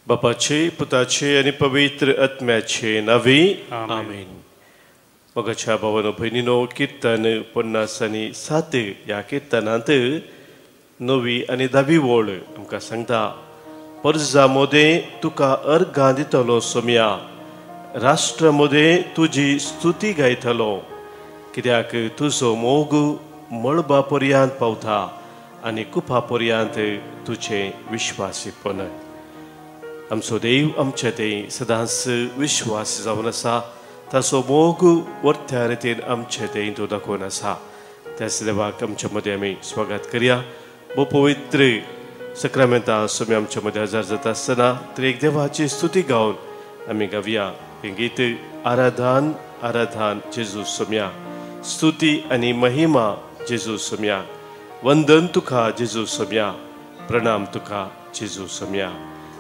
बापाचे पुताचे आणि पवित्र आत्म्याचे नावे आमेन. मगाच्या भावानो भयणीनो कीर्तन 50 आणि 7 या कीर्तनांत 9 आणि 10 वोळ आमकां सांगता. पर्जामोदे तुका अर्गां दितलो सोम्या, राष्ट्रामोदे तुजी स्तुती गायतलो, कित्याक तुजो मोग मळबा पर्यंत पावता आनी कुपा पर्यंत तुझे विश्वासीपण. आमचो देव आमचे ते सदांच विश्वास जावन आसा. ताचो मोग वर्त्या रितीन आमचे ते तो दाखोवन आसा. त्याच देवाक आमच्या मदें आमी स्वागत करया. बो पवित्र सक्रामेंता सोम्या आमच्या मदें हजर जाता आसतना एक देवाची स्तुती गावन आमी गावया हें गीत. आराधन आराधन जेजू सोम्या, स्तुती आनी महिमा जेजू सोम्या, वंदन तुका जेजू सोम्या, प्रणाम तुका जेजू सोम्या.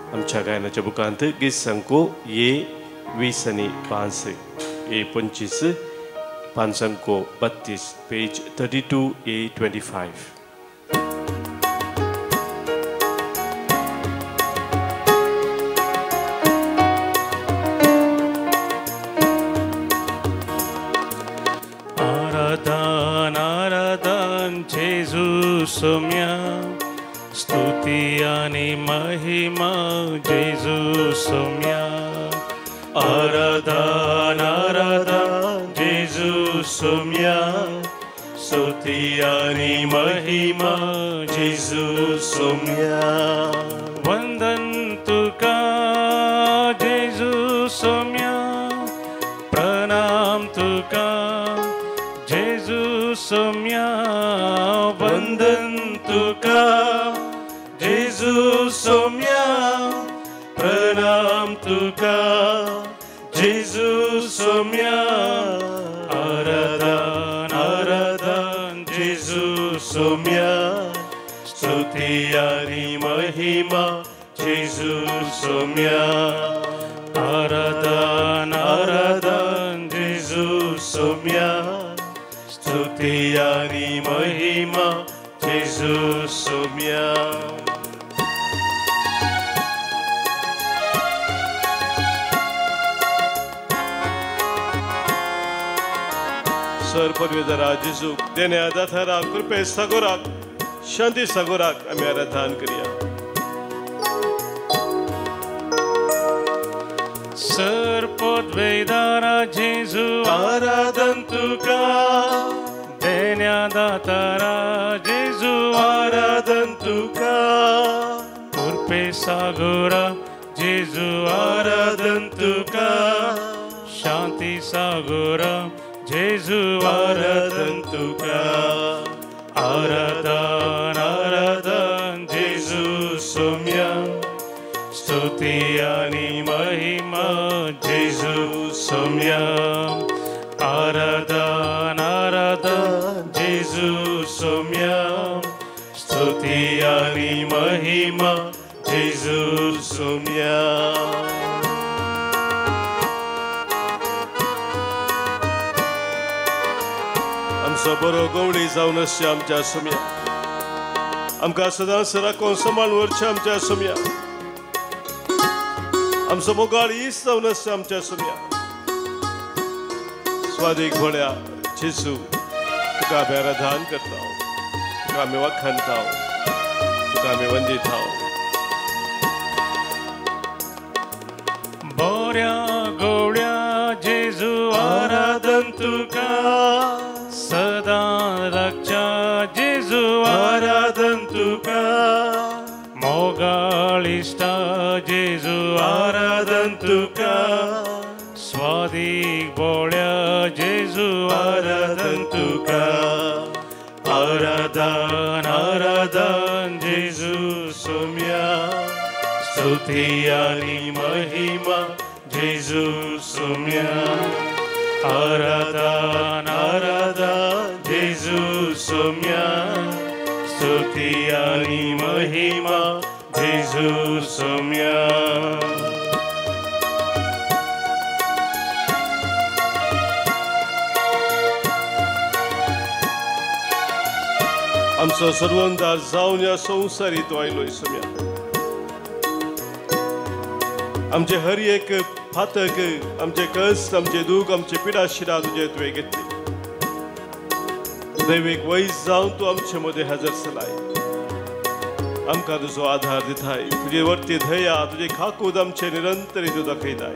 आमच्या गायनाच्या बुकांत गीत संको ये 20 आणि 5, ये 25, 5 संको 32, पेज 32, ये 25. आराधन आराधन जेजू सोम्या, स्तुती आणि महिमा जेजू सोम्या. आराधन आराधन जेजू सोम्या, स्तुती आणि महिमा जेजू सोम्या. वंदन तुका जेजू सोम्या, प्रणाम तुका जेजू सोम्या, वंदन तुका जेजू सोम्या, प्रणाम तुका जेजू सोम्या. आराधन आराधन जेजू सोम्या, स्तुती आणि महिमा जेजू सोम्या. आराधन आराधन जेजू सोम्या, स्तुती आणि महिमा जेजू सोम्या. सर परमेश्वरा जेजू देण्या दातारा कृपे सागोराक शांती सागोराक आमी आराधन करिया. सर पदवेदारा जेजू आराधन तुका, देण्या दातारा जेजू आराधन तुका, कृपे सागोरा जेजू आराधन तुका, शांती सागोरा जेजू आराधन तुका. आराधन आराधन जेजू सोम्या, स्तुती आणि महिमा जेजू सोम्या. आराधन आराधन जेजू सोम्या, स्तुती आणि महिमा जेजू सोम्या. आमचो बरो गवळी जावन आसचे आमच्या सोम्या, आमकां सदांच राखून सांबाळून व्हरचें आमच्या सोम्या. आमचो मोगाळ इस जावन आसचे आमच्या सोम्या. स्वादीक भोळ्या जेजू तुका आमी आराधन करता, तुका आमी वखणता, तुका आमी वंदिता. बोऱ्या गवळ्या जेजू आराधन तुका, सदां राखच्या जेजू आराधन तुका. मोगाळिष्टा जेजू आराधन तुका, स्वादीक बोळ्या जेजू आराधन तुका. आराधन आराधन जेजू सोम्या, स्तुती आणि महिमा जेजू सोम्या. आराधन आराधन जेजू सोम्या, स्तुती आणि महिमा जेजू सोम्या. आमचो सर्वंदार जावन या संवसारीत आयलो सोम्या. आमचे हर एक फातक आमचे कष्ट आमचे दूख आमचे पिडा शिडा तुझे तुवें घेतली दैवीक वैज जावन तूं आमचे मदें हजर जालाय आमकां तुजो आधार दिताय तुजे वरती दया तुजे खाकूद आमचे निरंतर तूं दाखयताय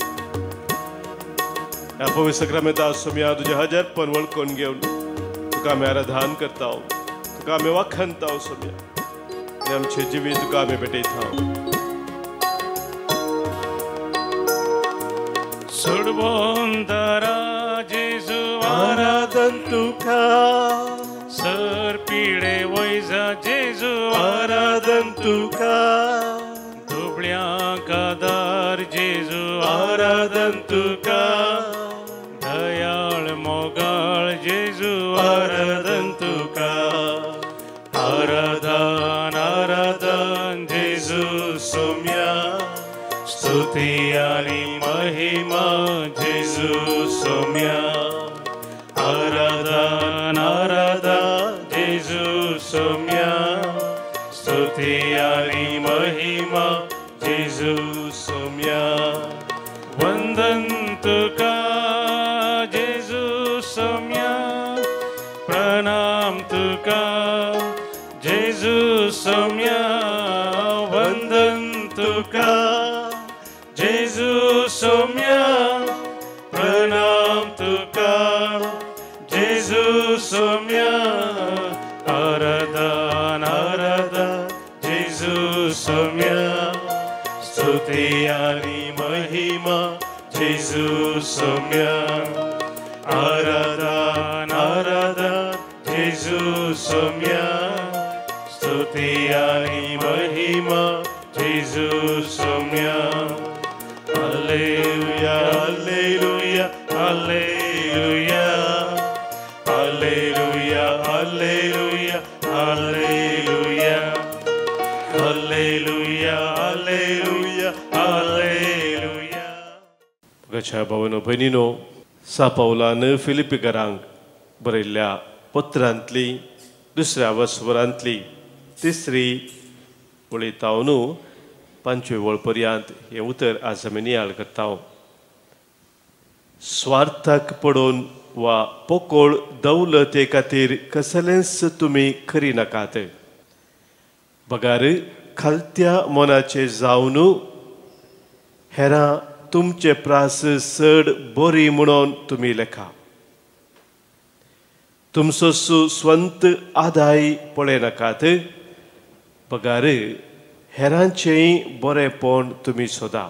ह्या पवित्र सक्रामेंता सोम्या तुजे हजरपण वळखून घेवन तुका आमी आराधन करता तुका आमी वाखणता सोम्या आनी आमचे जिवीत तुका आमी भेटयता सोडवोंदारा जेजू आराधन तुका सर पिडे वैजा जेजू आराधन तुका दुबळ्यांक आदार जेजू आराधन तुका दयाळ मोगाळ जेजू आराधन तुका आराधन आराधन जेजू सोम्या स्तुती आनी महिमा जेजू सोम्या आराधन आराधन जेजू सोम्या स्तुती आनी महिमा जेजू सोम्या वंदन तुका जेजू सोम्या प्रणाम तुका जेजू सोम्या वंदन तुका जेजू सोम्या प्रणाम तुका जेजू सोम्या आराधन आराधन जेजू सोम्या स्तुती आनी महिमा जेजू सोम्या आराधन आराधन जेजू सोम्या स्तुती आनी महिमा जेजू Saumya Alleluia, alleluia, alleluia, alleluia, alleluia, alleluia, alleluia, alleluia, alleluia. गच्छा भावनो भयणीनो सापावलान फिलिपिकरांक बरयल्ल्या पत्रांतली दुसऱ्या वस्वरांतली तिसरी वळीतावन 5वे वळपर्यंत हे उतर आज आमी नियाळ करता स्वार्थाक पडून वा पोकोळ दौलते खातीर कसलेंच तुमी करी नाकात बगार खालत्या मनाचे जावन हेरां तुमचे प्रास चड बरी म्हणून तुमी लेखा तुमचो स्वंत आदाय पळयनाकात बगार हेरांचेय बरेपण तुमी सोदा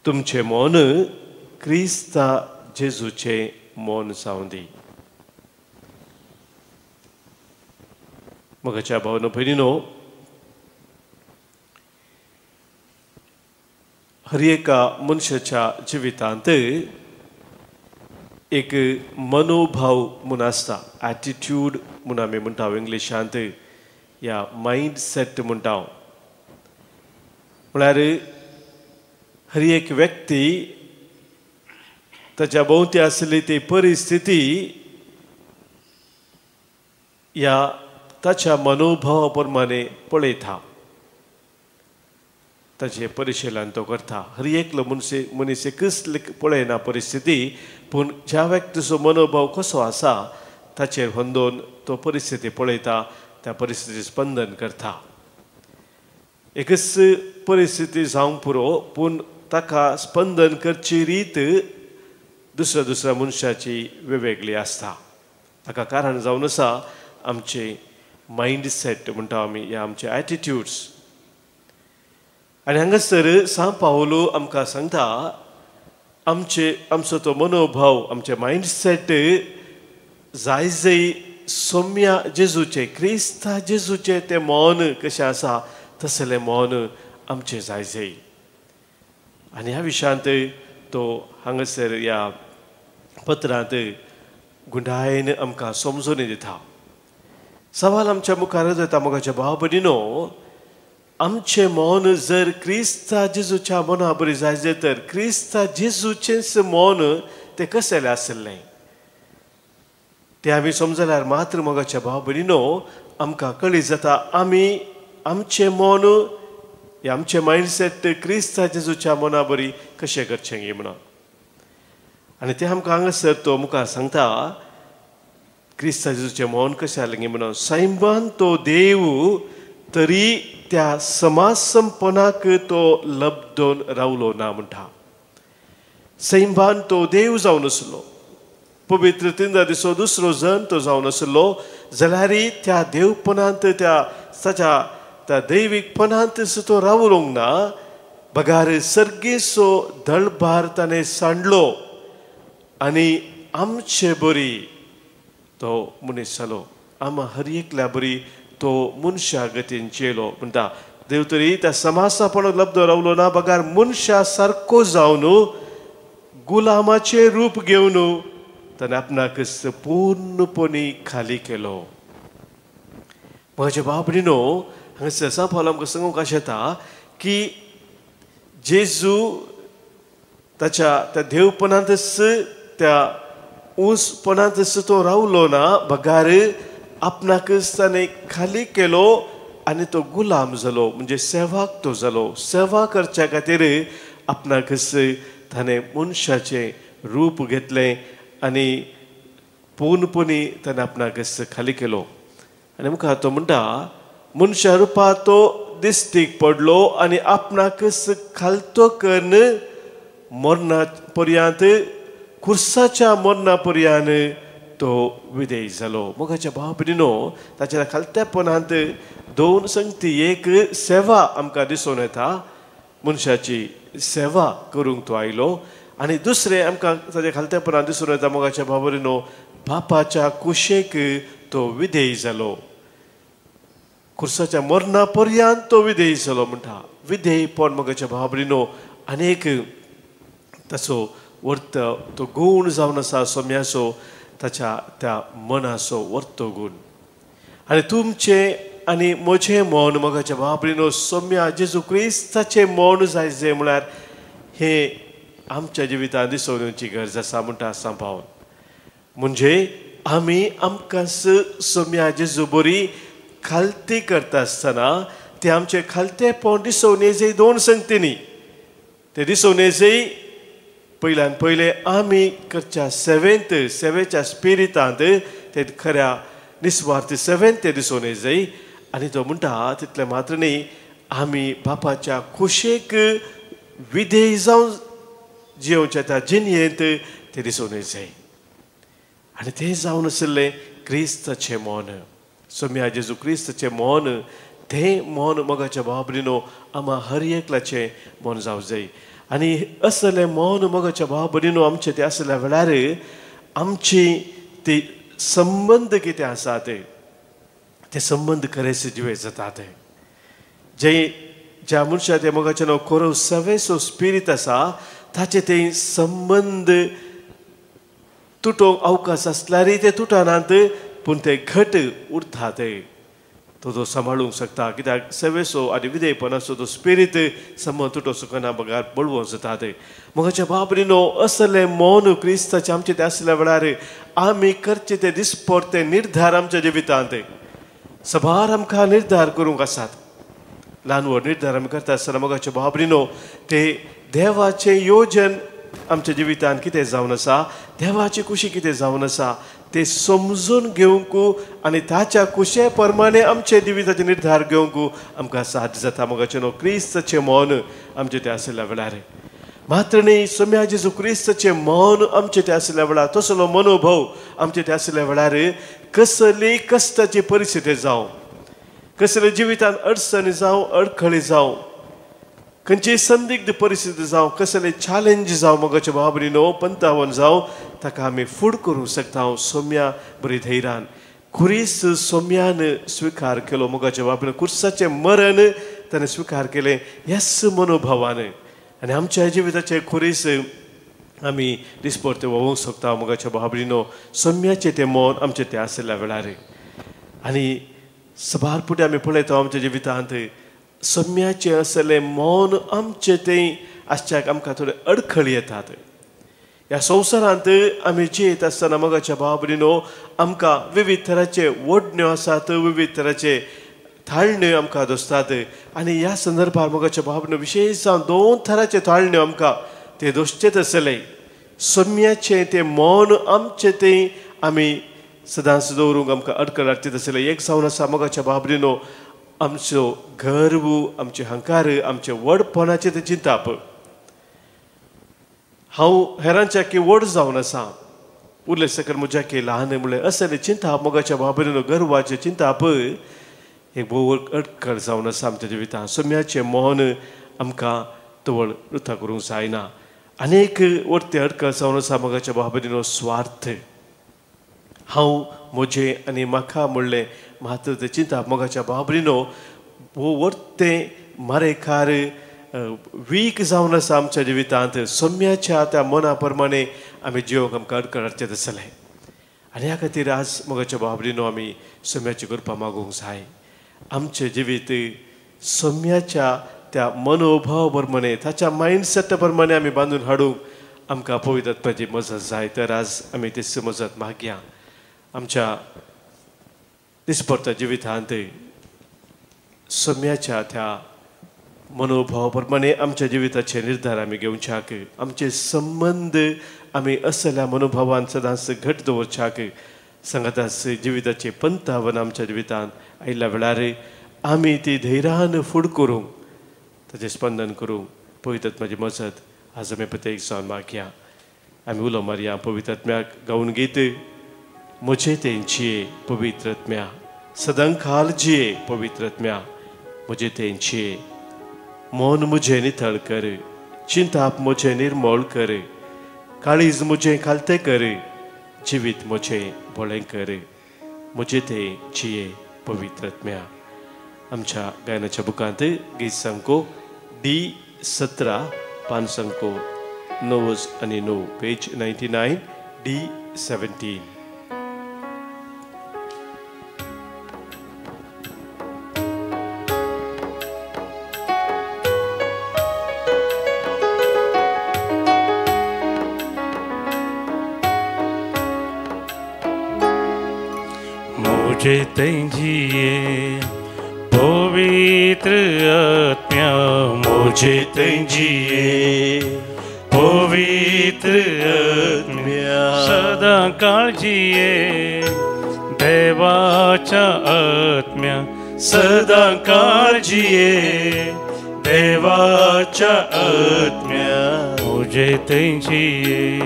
तुमचे मन क्रिस्ता जेजूचे मन जावं दी म्हज्या भावनो भयणीनो हर एका मनशाच्या जिवितांत एक मनोभाव म्हूण आसता एटिट्यूड म्हूण आमी म्हणटा इंग्लिशांत या माइंड सेट म्हणटा म्हळ्यार हर एक व्यक्ती ताच्या भोवती आसली ती परिस्थिती या ताच्या मनोभावा प्रमाणे पळयता ताचे परिशीलन तो करता हर एकलो मनीस कसले पळयना परिस्थिती पूण ज्या व्यक्तीचो मनोभाव कसो आसा ताचेर होंदोन तो परिस्थिती पळयता त्या परिस्थिती स्पंदन करता एकच परिस्थिती जावंक पुरो पूण ताका स्पंदन करची रीत दुसऱ्या दुसऱ्या मनशाची वेगवेगळी आसता ताका कारण जावन आसा आमचे माइंड सेट म्हणटा आमी या आमचे एटिट्यूड्स आनी हांगासर सान पावलो आमकां सांगता आमचो तो मनोभाव आमचे माइंड सेट जाय जय सौम्या जेजूचे क्रिस्ता जेजूचे ते मौन कशें आसा तसलें मौन आमचे जाय जय आनी ह्या विशयांत तो हांगासर ह्या पत्रांत गुंडायेन आमकां समजून दिता सवाल आमच्या मुखार येता मोगाच्या भाव भयणीनो आमचे मौन जर क्रिस्ता जेजूच्या मना बरी जाय तर क्रिस्ता जेजूचेंच मौन ते कसलें आसलें ते आमी समजल्यार मात्र मोगाच्या भाव भयणीनो आमकां कळीत जाता आमी आमचें मौन हे आमचे मायंडसेट क्रिस्ता जेजूच्या मना बरी कशें करचें गे म्हणून आनी ते आमकां हांगासर तो मुखार सांगता क्रिस्ता जेजूचें मौन कशें जालें गे म्हणून सैमान तो देव तरी त्या समासमपणाक तो लब्धोन रावलो ना म्हणटा सैमान तो देव जावन आसलो पवित्र तिनदा दिसो दुसरो जण तो जावन आसलो जाल्यार त्या देवपणांत त्या दैवीकपणांत तो रावलोंक ना बगार सर्गेचो दळभार ताणें सांडलो आनी आमचे बरी तो मनीस जालो आम हर एकल्या बरी तो मनशा गतीन जेलो म्हणटा देव तरी त्या समासापणाक लब्ध रावलो ना बगार मनशा सारको जावन गुलामाचे रूप घेवन ताणें आपणाक पूर्णपणी खाली केलो म्हज्या बाबडीनो हांगासर सांगपाक आमकां सांगूंक अशें येता की जेजू ताच्या त्या देवपणांतच त्या ऊंचपणांतच तो रावलो ना बगार आपणाकच ताणें खाली केलो आनी तो गुलाम जालो म्हणजे सेवाक तो जालो सेवा करच्या खातीर आपणाकच ताणें मनशाचें रूप घेतलें आनी पूर्णपणी ताणें आपणाकच खाली केलो आनी मुखार तो म्हणटा मनशा रुपा तो दिश्टीक पडलो आनी आपणाकच खालतो करून मरणा पर्यंत खुर्साच्या मरणा पर्यंत तो विधेय जालो मोगाच्या भावभयणीनो ताच्या खालत्यापणांत दोन संगती एक सेवा आमकां दिसून येता मनशाची सेवा करूंक तो आयलो आनी दुसरें आमकां ताच्या खालत्यापणांत दिसून येता मोगाच्या भावभयणीनो बापाच्या कुशेक तो विधेय जालो खुर्साच्या मरणा पर्यंत तो विधेय जालो म्हणटा विधेयपण मोगाच्या भावभयणीनो अनेक ताचो वर्त तो गूण जावन आसा सोम्याचो ताच्या त्या मनाचो वर्तो गूण आनी तुमचे आनी म्हजें मौन मोगाच्या भावभयणीनो सोम्या जेजू क्रिस्ताचें मौन जाय जें म्हळ्यार हें आमच्या जिवितांत दिसून येवची गरज आसा म्हणटा सांबाळून म्हणजे आमी आमकांच सोम्या जेजू बरी खालती करता आसतना तें आमचें खालतेपण दिसून येजय दोन संगतींनी तें दिसून येजय पयल्यान पयलें आमी करच्या सेवेच्या स्पिरितांत ते खऱ्या निस्वार्थ सेवेन ते दिसून येजय आनी तो म्हणटा तितलें मात्र न्ही आमी बापाच्या खुशेक विधेय जावन जियोवच्या त्या जिणयेंत ते दिसून येजय आनी तें जावन आशिल्लें क्रिस्ताचें मौन सोम्या जेजू क्रिस्ताचें मौन तें मौन मोगाच्या भावभयणीनो आमा हर एकल्याचें मौन जावं जाय आनी असलें मौन मोगाच्या भावभयणीनो आमचें तें आसल्या वेळार आमची ती संबंद कितें आसात ते संबंद खरेच जिवे जातात ज्या मनशा ते मोगाचें नांव कोरो सवेचो स्पिरीट आसा ताचे ते संबंद तुटोवंक अवकाश आसल्यारय ते तुटनात पूण ते घट उरतात तो सांबाळूंक शकता कित्याक सेवेचो आनी विधेयपणाचो तो स्पिरीट संबंद तुटो सकना बगार बळवो जातात मोगाच्या बाबरीनो असलें मौन क्रिस्ताचें आमचें तें आसल्या वेळार आमी करचे ते दिसपरते निर्धार आमच्या जिवितांत सभार आमकां निर्धार करूंक आसात ल्हान व्हड निर्धार आमी करता आसतना मोगाच्या बाबरीनो ते देवाचें योजन आमच्या जिवितांत कितें जावन आसा देवाची खुशी कितें जावन आसा ते समजून घेवंक आनी ताच्या कुशे प्रमाणे आमचे जिविताचे निर्धार घेवंक आमकां साध्य जाता मोगाचें न्हू क्रिस्ताचें मौन आमचें तें आसल्या वेळार मात्र न्ही सोम्या जेजू क्रिस्ताचें मौन आमचें तें आसल्या वेळार तसलो मनोभव आमचें तें आसल्या वेळार कसली कश्टाची परिस्थिती जावं कसले जिवितांत अडचणी जावं अडखळी जावं खंयची संदिग्ध परिस्थिती जावं कसले चॅलेंज जावं मोगाच्या बाबरीनो पंतावन जावं ताका आमी फूड करूंक शकता सोम्या बरी धैर्यान खुरीस सोम्यान स्विकार केलो मोगाच्या बाबरीन खुर्साचें मरण ताणें स्विकार केलें ह्याच मनोभावान आनी आमच्या जिविताचें खुरीस आमी दिसपरते वळोवंक शकता मोगाच्या बाबरीनो सोम्याचें तें मौन आमचें तें आसल्या वेळार आनी सबार फुडें आमी पळयता आमच्या जिवितांत सोम्याचें असलें मौन आमचें तें आसच्याक आमकां थोडे अडखळी येतात ह्या संवसारांत आमी जियेत आसतना मोगाच्या बाबरीनो आमकां विविध तरांचे वडण्यो आसात विविध तरांचे थाळण्यो आमकां दोसतात आनी ह्या संदर्भार मोगाच्या बाबन विशेश जावन 2 तरांचे थाळण्यो आमकां ते दोसचेच आसले सोम्याचें तें मौन आमचें तें आमी सदांच दवरूंक आमकां अडकळ हाडचें आसलें एक जावन आसा मोगाच्या बाबरीनो आमचो गर्व आमचे हंकार आमचे व्हडपणाचें तें चिंताप हांव हेरांच्या की व्हड जावन आसा उरले सकल म्हज्या की ल्हान म्हणलें असलें चिंताप मोगाच्या बाबरीनो गर्वाचें चिंताप एक भोव अडखळ जावन आसा आमच्या जिवितांत सोम्याचें मौन आमकां तवळ वृथा करूंक जायना अनेक वर्ते अडखळ जावन आसा मोगाच्या बाबरीनो स्वार्थ हांव म्हजें आनी म्हाका म्हणलें मात्र तें चिंताप मोगाच्या बाबरीनो भोव वर्ते मारेकार वीक जावन आसा आमच्या जिवितांत सोम्याच्या त्या मना प्रमाणे आमी जिवंक आमकां अडखळ हाडचें आसलें आनी ह्या खातीर आज मोगाच्या बाबरीनो आमी सोम्याची कृपा मागूंक जाय आमचें जिवीत सोम्याच्या त्या मनोभाव प्रमाणे ताच्या मायंडसेटा प्रमाणे आमी बांदून हाडूंक आमकां पवित्र आत्म्याची मजत जाय तर आज आमी तेची मजत मागया आमच्या दिसपट्ट्या जिवितांत सोम्याच्या त्या मनोभाव प्रमाणे आमच्या जिविताचे निर्धार आमी घेवच्याक आमचे संबंध आमी असल्या मनोभावान सदांच घट दवरच्याक सांगाताच जिविताचे पंथावन आमच्या जिवितांत आयिल्ल्या वेळार आमी ती धैर्यान फुड करूंक ताचें स्पंदन करूंक पवित्र आत्म्याची मजत आज आमी प्रत्येक जावन मागया आमी उलो मारया पवित्र आत्म्याक गावन गीत मुझे तेंचिये पवित्र आत्म्या सदांकाल जिये पवित्र आत्म्या मुझे तेंचिये मौन मुझे नितळ कर चिंताप मुझे निर्मळ कर काळीज मुझे खालते कर जिवीत मुझे बोळें कर मुझे ते जिये पवित्र आत्म्या आमच्या गायनाच्या बुकांत गीत संको D17 पान संको 9 आणि 9 पेज 99 D17 मुझे तेंजिए पवित्र आत्म्या मुझे तेंजिए पवित्र आत्म्या सदा काळजिये देवाच्या आत्म्या सदा काळजिये देवाच्या आत्म्या मुझे तेंजिए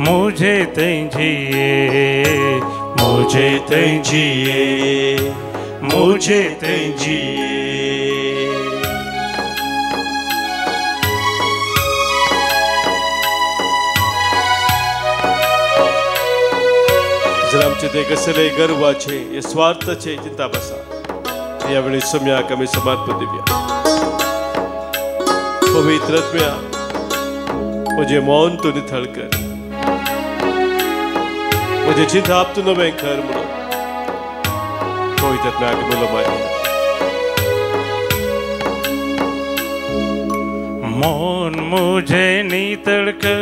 मुझे तेंजिए मुझे तेंजिए मुझे तेंजिए जर आमचे ते कसले गर्वाचे हे स्वार्थाचे चिंता बसा यावेळी सोम्याक आमी समर्पण दिवया पवित्र आत्म्या म्हजें मौन तूं नितळ कर मुझे चिंताप तूं नवें कर म्हणून पवित्र आत्म्याक उलो मारया मौन मुझे नितळ कर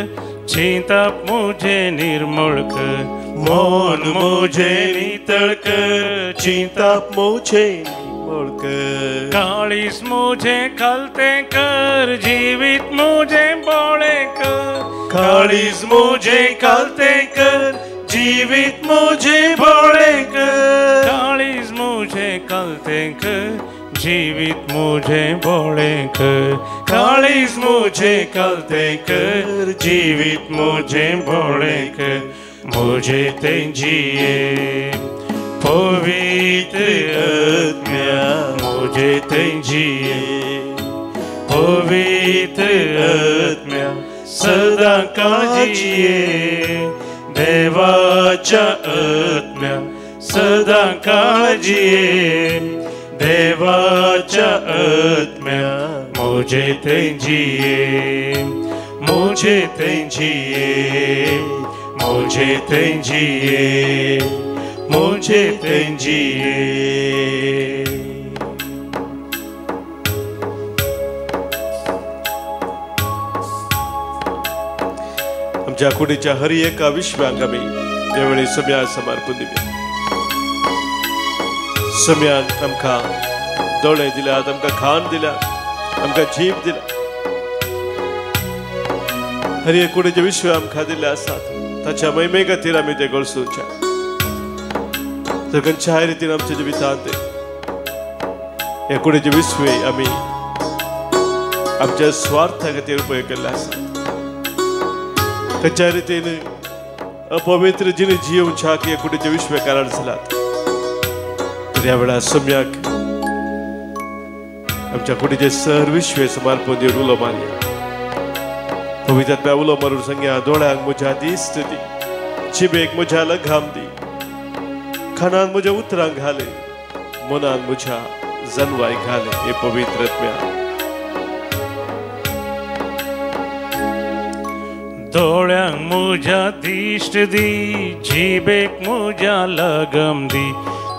चिंताप मुझे निर्मळ कर मौन मुझे नितळ कर चिंताप मुझे निर्मळ कर काळीस मुझे खालते कर जीवित मुझे बोळे कर काळीज मुझे खालते कर जीवित मुझे बोळे कर काळीस मुझे खालते कर जीवित मुझे बोळे कर काळीस मुझे खालते कर जीवित मुझे बोळे कर मुझे तेंजिए पवित्र आत्म्या मुझे तेंजिए पवित्र आत्म्या सदा काळजिये देवाच्या आत्म्या सदा काळजिये देवाच्या आत्म्या मुझे तेंजिए मुझे तेंजिए मुझे तेंजिए मुझे तेंजिए आमच्या कुडीच्या हर एका विश्वांक आमी देवळी सोम्या समर्पण दिवया सम्यान आमकां दोळे दिल्यात, आमकां खाण दिल्यात, आमकां जीव दिला. हर एक कुडीचे विश्व आमकां दिल्ले आसात. ताच्या महिमे खातीर आमी ते गरजूचे. तर खंयच्याय रितीन आमच्या जिवितांत हे कुडीचे विश्व आमी आमच्या स्वार्था खातीर उपयोग केल्ले आसात. खंयच्याय रितीन अपवित्र जिणे जियोवच्याक हे कुडीचे विश्व कारण जालात. तर ह्या वेळार सम्याक आमच्या कुडीचे सर्विश्व समर्पण दिवन उलो मारया. पवित्र आत्म्या उलो मारून सांगया, दोळ्यांक म्हज्या दिश्ट दी, जिबेक म्हज्या लगाम दी, खाणान म्हज्या उतरांक घाले, मनान म्हज्या जन्वाक घाले. हे पवित्र आत्म्या दोळ्यांक म्हज्या दिश्ट दी, जिबेक म्हज्या लगाम दी.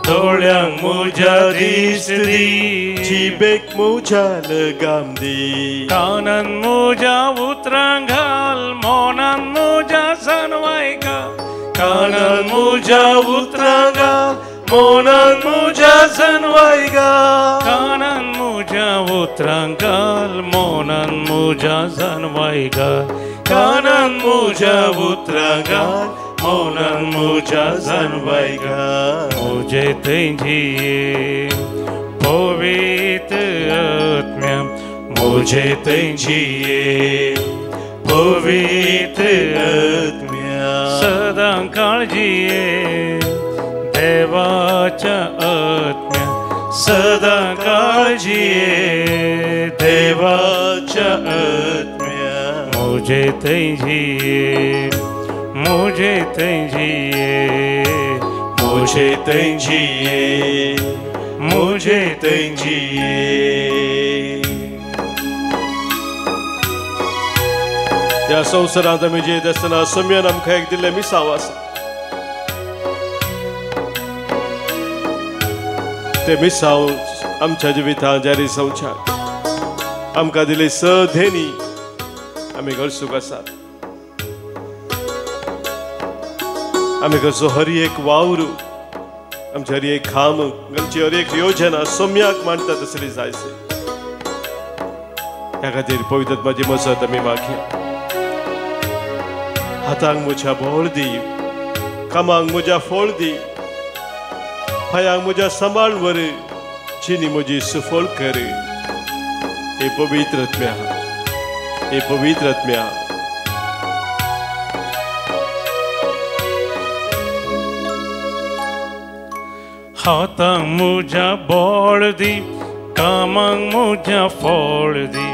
दोळ्यांक म्हज्या दिश्ट दी, जिबेक म्हज्या लगाम दी. कानान म्हज्या उतरांक घाल, मनान म्हज्या जन्वाक घाल. कानान म्हज्या उतरांक घाल, मनान म्हज्या जन्वाक घाल. कानान म्हज्या उतरांक घाल, मनान म्हज्या जन्वाक घाल. कानान म्हज्या उतरांक घाल, मनान म्हज्या जन्वाक घाल. मुझे तेंजिए पवित्र आत्म्या, मुझे तेंजिए पवित्र आत्म्या. सदा काळजीये देवाच्या आत्म्या. सदा काळजीये देवाच्या आत्म्या. मुझे तेंजिए, मुझे तेंजिए, मुझे तेंजिए, मुझे तेंजिए. ह्या संवसारांत आमी जियेत आसतना सम्यान आमकां एक दिल्लें मिसाव आसा. ते मिसाव आमच्या जिवितांत जारी संवच्याक आमकां दिली सधेनी आमी गरजूक आसात. आमी करचो हर एक वावर, आमची हर एक काम, आमची हर एक योजना सम्याक मांडटा तसली जायची. ह्या खातीर पवित्र आत्म्याची मजत आमी मागया. हातांक म्हज्या बोळ दी, कामांक म्हज्या फळ दी, पांयांक म्हज्या सांबाळ व्हर, जिणी म्हजी सुफळ कर. हे पवित्र आत्म्या, हे पवित्र आत्म्या. हातांक म्हज्या बोळ दी, कामांक म्हज्या फळ दी.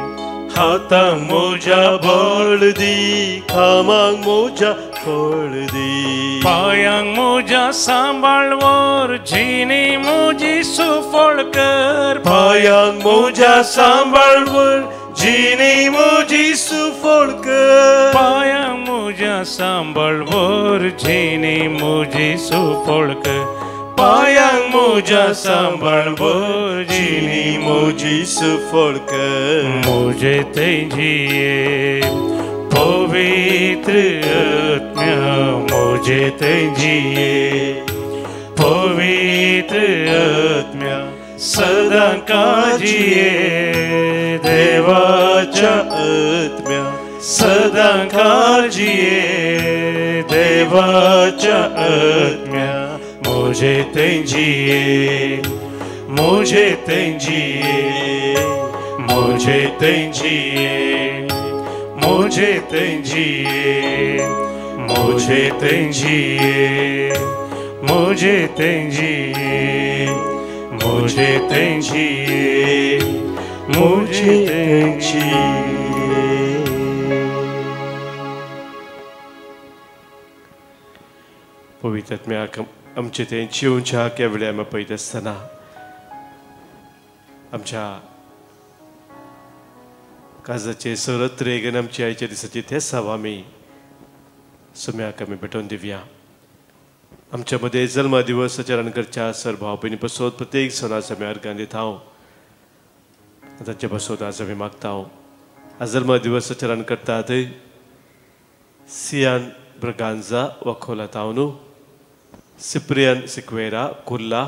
हातांक म्हज्या बोळ दी, कामांक म्हज्या फळ दी. पांयांक म्हज्या सांबाळ व्हर, जिणी म्हजी सुफळ कर. पांयांक म्हज्या सांबाळ व्हर, जिणी म्हजी सुफळ कर. पांयांक म्हज्या सांबाळ व्हर, जिणी म्हजी सुफळ कर. पांयांक म्हज्या सांबाळ व्हर, जिणी म्हजी सुफळ कर. मुझे तेंजिए पवित्र आत्म्या, मुझे तेंजिए पवित्र आत्म्या. सदा काळजीये देवाच्या आत्म्या. सदा काळजीये देवाच्या आत्म्या. मुझे तेंजिए, मुझे तेंजिए, मुझे तेंजिए, मुझे तेंजिए, मुझे तेंजिए, मुझे तेंजिए, मुझे तेंजिए, मुझे तेंजिए. पवित्र आत्म्या आमचे ते जिवनच्या ह्या वेळार आमी पळयत आसतना आमच्या काजाचे सरत्रेक आनी आमच्या आयच्या दिसाची ते साव आमी सम्याक आमी भेटोवन दिवया. आमच्या मदें जल्मा दिवस आचरण करच्या सर भाव भयणी बसोत प्रत्येक सणास आमी अर्गां दिता. हांव तांचे बसोत आज आमी मागता. हांव आज जल्मा दिवस आचरण करतात सियान ब्रगांजा वाखोला तावनू, सिप्रियन सिक्वेरा कुर्ला,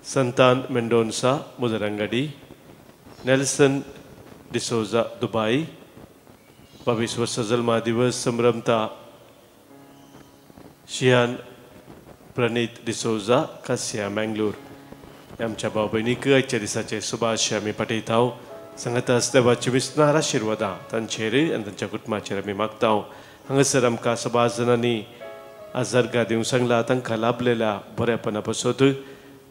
संतान मेंडोन्सा मुदरंगडी, नेल्सन डिसोजा दुबई, 22 वर्ष जन्मा दिवस संभ्रमता शियान प्रणीत डिसोजा कासिया मंगळूर आमच्या भाव भयणीक आजच्या दिसाचे शुभाशय आमी पाठयताव. सांगता देवाची विस्तार आशिर्वादां तांचेर आनी तांच्या कुटुंबाचेर आमी मागताव. हांगासर आमकां सबाज जाणांनी आज अर्घा दिवंक सांगला, तांकां लाभलेल्या बरेपणा पासत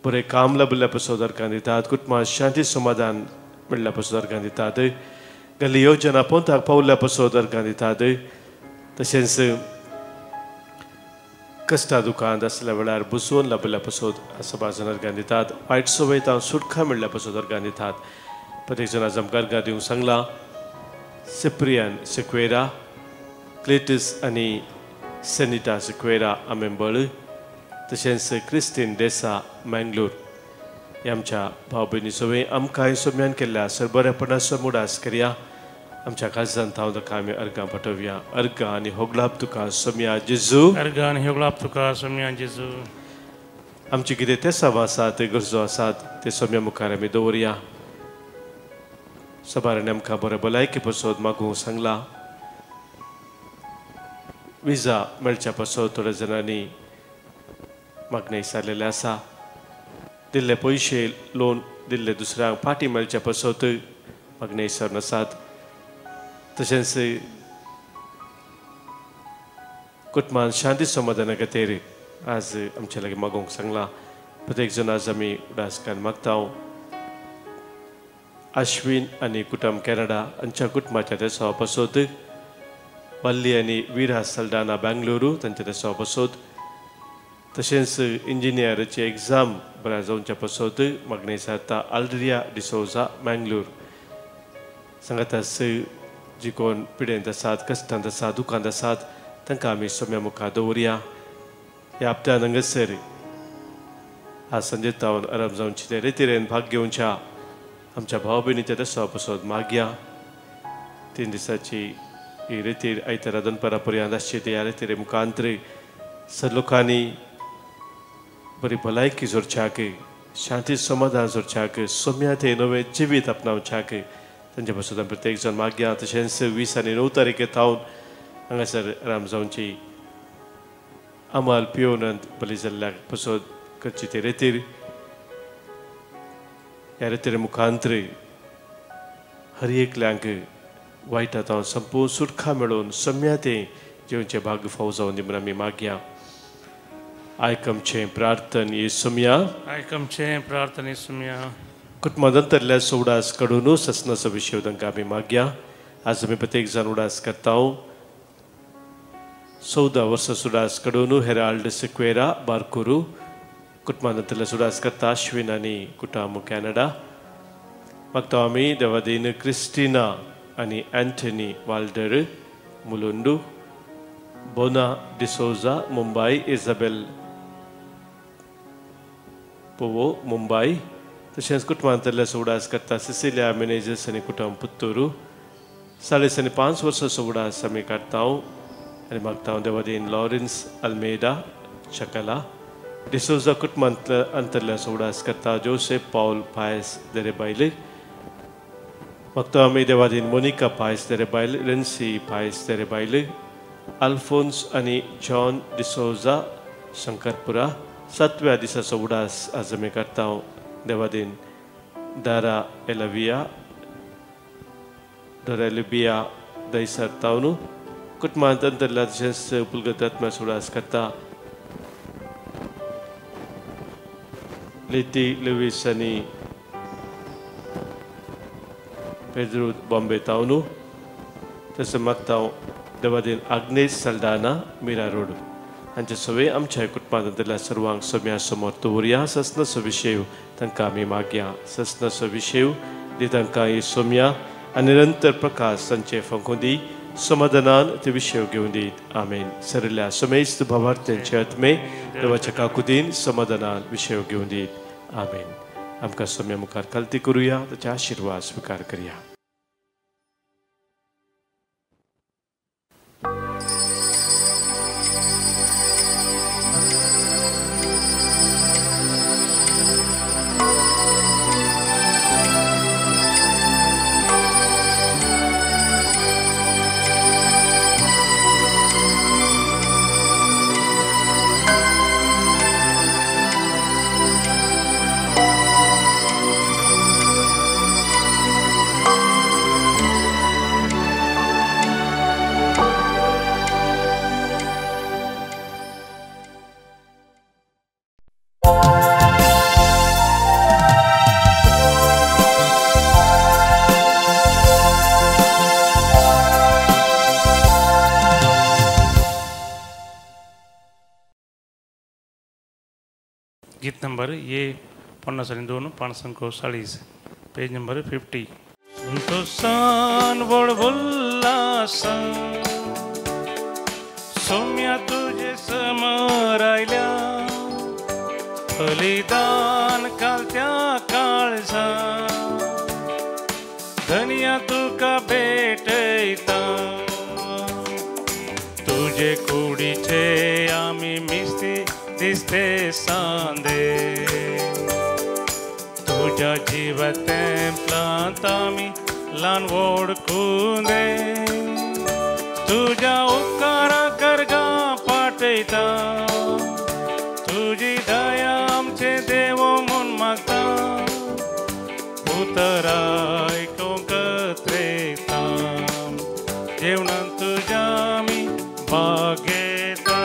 बरें काम लाभल्या पासत अर्घां दितात. कुटुंबांत शांती समाधान मेळ्ळ्या पासत अर्घां दितात. गेल्ली योजना पोंताक पावल्या पासत अर्घां दितात. तशेंच कश्टा दुखांत आसल्या वेळार बुजवून लाभल्या पासत सबाजान अर्घां दितात. वायट सवयतां सुटका मेळ्ळ्या पासत अर्घां दितात. प्रत्येक जाण आज आमकां अर्घां दिवंक सांगला. सिप्रियन सिक्वेरा, क्लेटस आनी सेनिटा सिक्वेरा आमेंबळ, तशेंच क्रिस्टीन देसा मंगळूर हे आमच्या भाव भयणी सगळे आमकां सोम्यान केल्ल्या सरबरेपणाचो मुडास करया. आमच्या काळजांत हांव ताका आमी अर्घां पाठोवया. अर्घां आनी होगलाप तुका सोम्या जेजू, अर्घां आनी होगलाप तुका सोम्या जेजू. आमचे कितें तेसांव आसात, गरजो आसात, ते सोम्या मुखार आमी दवरया. सबारांनी आमकां बरें भलायकी पासत मागूंक सांगला. विजा मेळच्या पासत थोड्या जाणांनी मागणी विचारलेले आसा. दिल्ले पयशे लोन दिल्ले दुसऱ्यांक फाटीं मेळच्या पासत मागणी विचारून आसात. तशेंच कुटुंबांत शांती समाधाना खातीर आज आमचे लागीं मागूंक सांगला. प्रत्येक जाण आज आमी उदासकान मागताव. अश्विन आनी कुटुंब कॅनडा हांच्या कुटुंबाच्या देसावा पासत, वल्ली आनी विरा सल्डाना बेंगलुरू तांच्या देसावा पासत, तशेंच इंजिनियराची एग्जाम बऱ्या जावच्या पासत मागणी विचारता. आल्ड्रिया डिसोजा मंगळूर सांगातास जी कोण पिडेंत आसात, कश्टांत आसात, दुखांत आसात, तांकां आमी सोम्या मुखार दवरया. ह्या हप्त्यान हांगासर आज संजेतावन आराम जावची ते रितीरेन भाग घेवच्या आमच्या भाव भयणीच्या देसावा पासत मागया. 3 दिसाची ही रितीर आयतारा दनपारा पर्यंत आसची. ह्या रितीरे मुखांतर सर लोकांनी बरी भलायकी जोडच्याक, शांती समाधान जोडच्याक, सोम्या ते नवे जिवीत आपणावच्याक तांचे पासून प्रत्येक जण मागया. तशेंच 20 आनी 9 तारीखेक थावन हांगासर आराम जावची अमाल पियोनंत बली जाल्ल्या पासत करची ते रितीर. ह्या रितीरे मुखांतर हर एकल्यांक वायटांत संपूर्ण सुटका मेळोवन सोम्या ते जिवचे भाग फाव जावन दी म्हणून आमी मागया. आयकमचें प्रार्थन येसुम्या, आयकमचें प्रार्थन येसुम्या. कुटुंबांतल्या उडास कडून ससनाचो विशय तांकां आमी मागया. आज आमी प्रत्येक जाण उडास करता. 14 वर्सां उडास कडून हेराल्ड सिक्वेरा बारकुरू कुटुंबांतल्या उडास करता. अश्विन आनी कुटुंब कॅनडा मागता आमी. देवादीन क्रिस्टिना आनी एंटनी वाल्डर मुलुंडू, बोना डिसोजा मुंबई, इजाबेल पोवो मुंबई, तशेंच कुटुंबांतल्या उडास करता. सिसिलिया मॅनेजर्स आनी कुटुंब पुत्तूरू 5.5 वर्सां उडास आमी काडटा. आनी मागता देवादीन लॉरेन्स अल्मेडा शकला डिसोजा कुटुंबांतल्या उडास करता. जोसेफ पौल पायस देरेबायल मागता आमी. देवादीन मोनिका पायस देरेबायल, रेन्सी पायस देरेबायल, अल्फोन्स आनी जॉन डिसोजा शंकरपुरा 7व्या दिसाचो उडास आज आमी करता. देवादीन दारा एलविया डोरेलिबिया दैसर तावन कुटुंबांतल्या तशेंच पुलगतात्म्याचो उडास करता. लिटी लुईस आनी पेद्रू बॉम्बे तावन तशें मागता. देवादीन आग्नेस सल्डाना मिरा रोड हांचे सगळे आमच्या कुटुंबांतल्या सर्वांक सोम्या समोर दवरया. ससनाचो विशय तांकां आमी मागया. ससनाचो विशय दी तांकां ही सोम्या आनी निरंतर प्रकाश तांचे फंकून दी. समाधानान ते विशय घेवन दीत. आमेन. सरिल्ल्या समेस्त भावार्थ्यांचे आत्मे देवाच्या काकुदीन समाधानान विशय घेवन दीत. आमेन. आमकां सोम्या मुखार खालती करुया, ताचे आशिर्वाद स्वीकार करया. गीत नंबर ये 52 पेज नंबर 50. संतोषान बोलबोल्लासन सौम्या तुझे समोर आयल्या बलिदान कालच्या काळजा धनिया तुका भेटयता तुझे कुडीचे आम्ही मिस्ती दिसते सांदे तुझ्या जीवांतल्यान आमी ल्हान ओळखून दे तुझ्या उपकारा करगा पाठयता तुझी दया आमचे देव म्हूण मागता उतराय कत्रेता जेवणान तुझ्या आमी भाग घेता.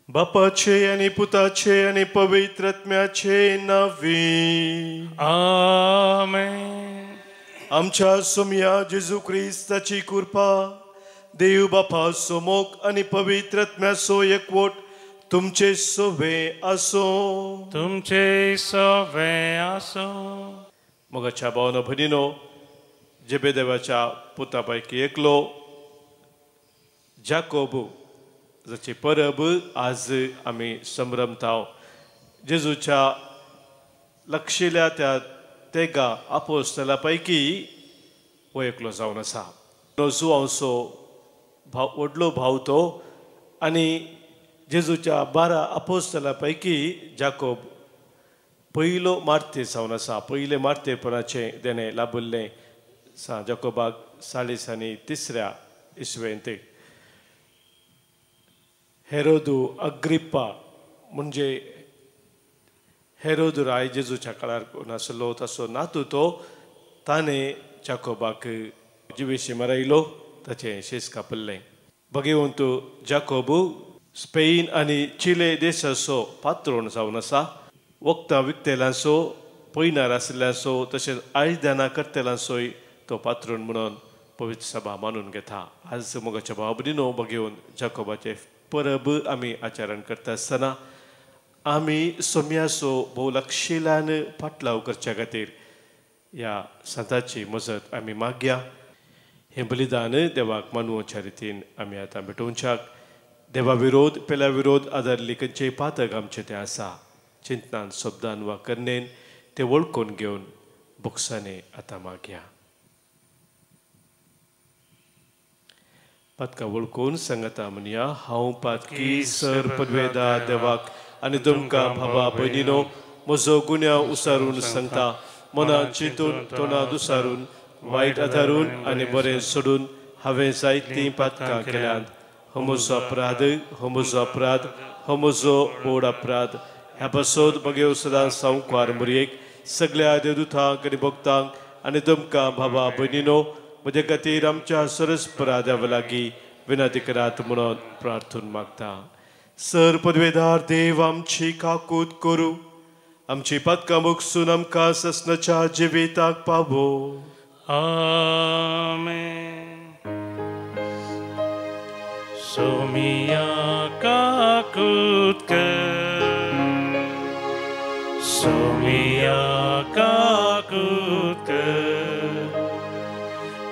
बापाचे आणि पुताचे आणि पवित्र आत्म्याचे नावी आमेन. आमच्या सोम्या जेजू ख्रिस्ताची कृपा देव बापा सोमोक आणि पवित्र आत्म्याचो एकवट तुमचे सोवे असो. तुमचे सोवे असो. मोगाच्या भावनो भयणीनो, जेबेदेवाच्या पुतापैकी एकलो जाकोब जाची परब आज आमी संभ्रमता. जेजूच्या लक्षिल्या त्या तेगा आपोस्तला पैकी हो एकलो जावन आसा. जुआंचो व्हडलो भाव तो आनी जेजूच्या 12 आपोस्तला पैकी जाकोब पयलो मार्ते जावन आसा. पयले मार्तेपणाचे देणे लाभिल्ले जाकोबाक 43 इसवेंत. हेरोदू अग्रिप्पा म्हणजे हेरोद राय जेजूच्या काळार कोण आसलो ताचो नातू तो ताणें जाकोबाक जिवेशी मारयलो ताचें शेस कापल्लें. भगिवंत जाकोब स्पेन आनी चिले देशाचो पात्रोण जावन आसा. वखदां विकतेल्यांचो पयनार आसलेल्यांचो तशेंच आयदनां करतेल्यांचोय तो पात्रोण म्हणून पवित्र सभा मानून घेता. आज मोगाच्या भाव भयणीनो, भगिवन जाकोबाचे परब आमी आचरण करता आसतना आमी सोम्याचो भोव लक्षिल्यान फाटलाव करच्या खातीर ह्या संताची मजत आमी मागया. हें बलिदान देवाक मानवच्या रितीन आमी आतां भेटोवच्याक. देवा विरोध पेल्या विरोध आदारली खंयचेय पातक आमचें तें आसा. चिंतनान शब्दान वा करणेन तें वळखून घेवन बुक्साने आतां मागया. पातका वळखून सांगता म्हणया, हांव पातकी सर पदवेदार देवाक आनी तुमकां भावा भयणीनो म्हजो गुन्यांव उसारून सांगता. मनांत चिंतून तोंडांत उसारून वायट आदारून आनी बरें सोडून हांवें जायतीं पातकां केल्यांत. हो म्हजो अपराध, हो म्हजो अपराध, हो म्हजो व्हड अपराध. ह्या पासत म्हगे सदां सांवकार मुरयेक सगळ्या देवदूतांक आनी भक्तांक आनी तुमकां भावा भयणीनो म्हजे खातीर आमच्या सरस्परा देवा लागीं विनंती करात म्हणून प्रार्थून मागता. सर पदवेदार देव आमची काकूत करूं, आमची पातकां मुगसून आमकां ससनाच्या जिविताक पावो. आमेन. सोमिया काकूत कर, सोमिया काकूत कर,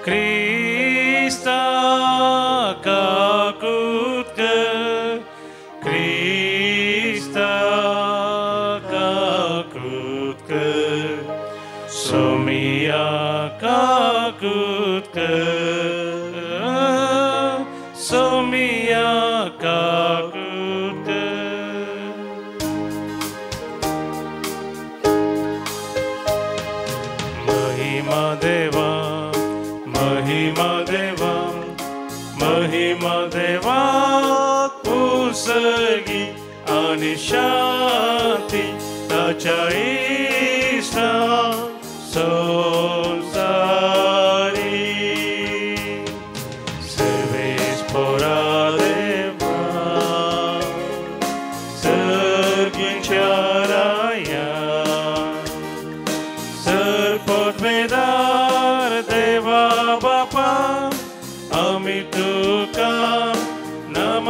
क्रिस्ता काकूत कर, क्रिस्ता काकूत कर, सोमिया काकूत कर, सोमिया काकूत कर. महिमा देवा, महिमा देवा, महिमा देवा उसगी आणि शांती ताच्या इष्टा संसारी सर्वेस पोरा देवा सर्गीच्या राया सरपदवेदार देवा बापा आम्ही तुका नमस्कार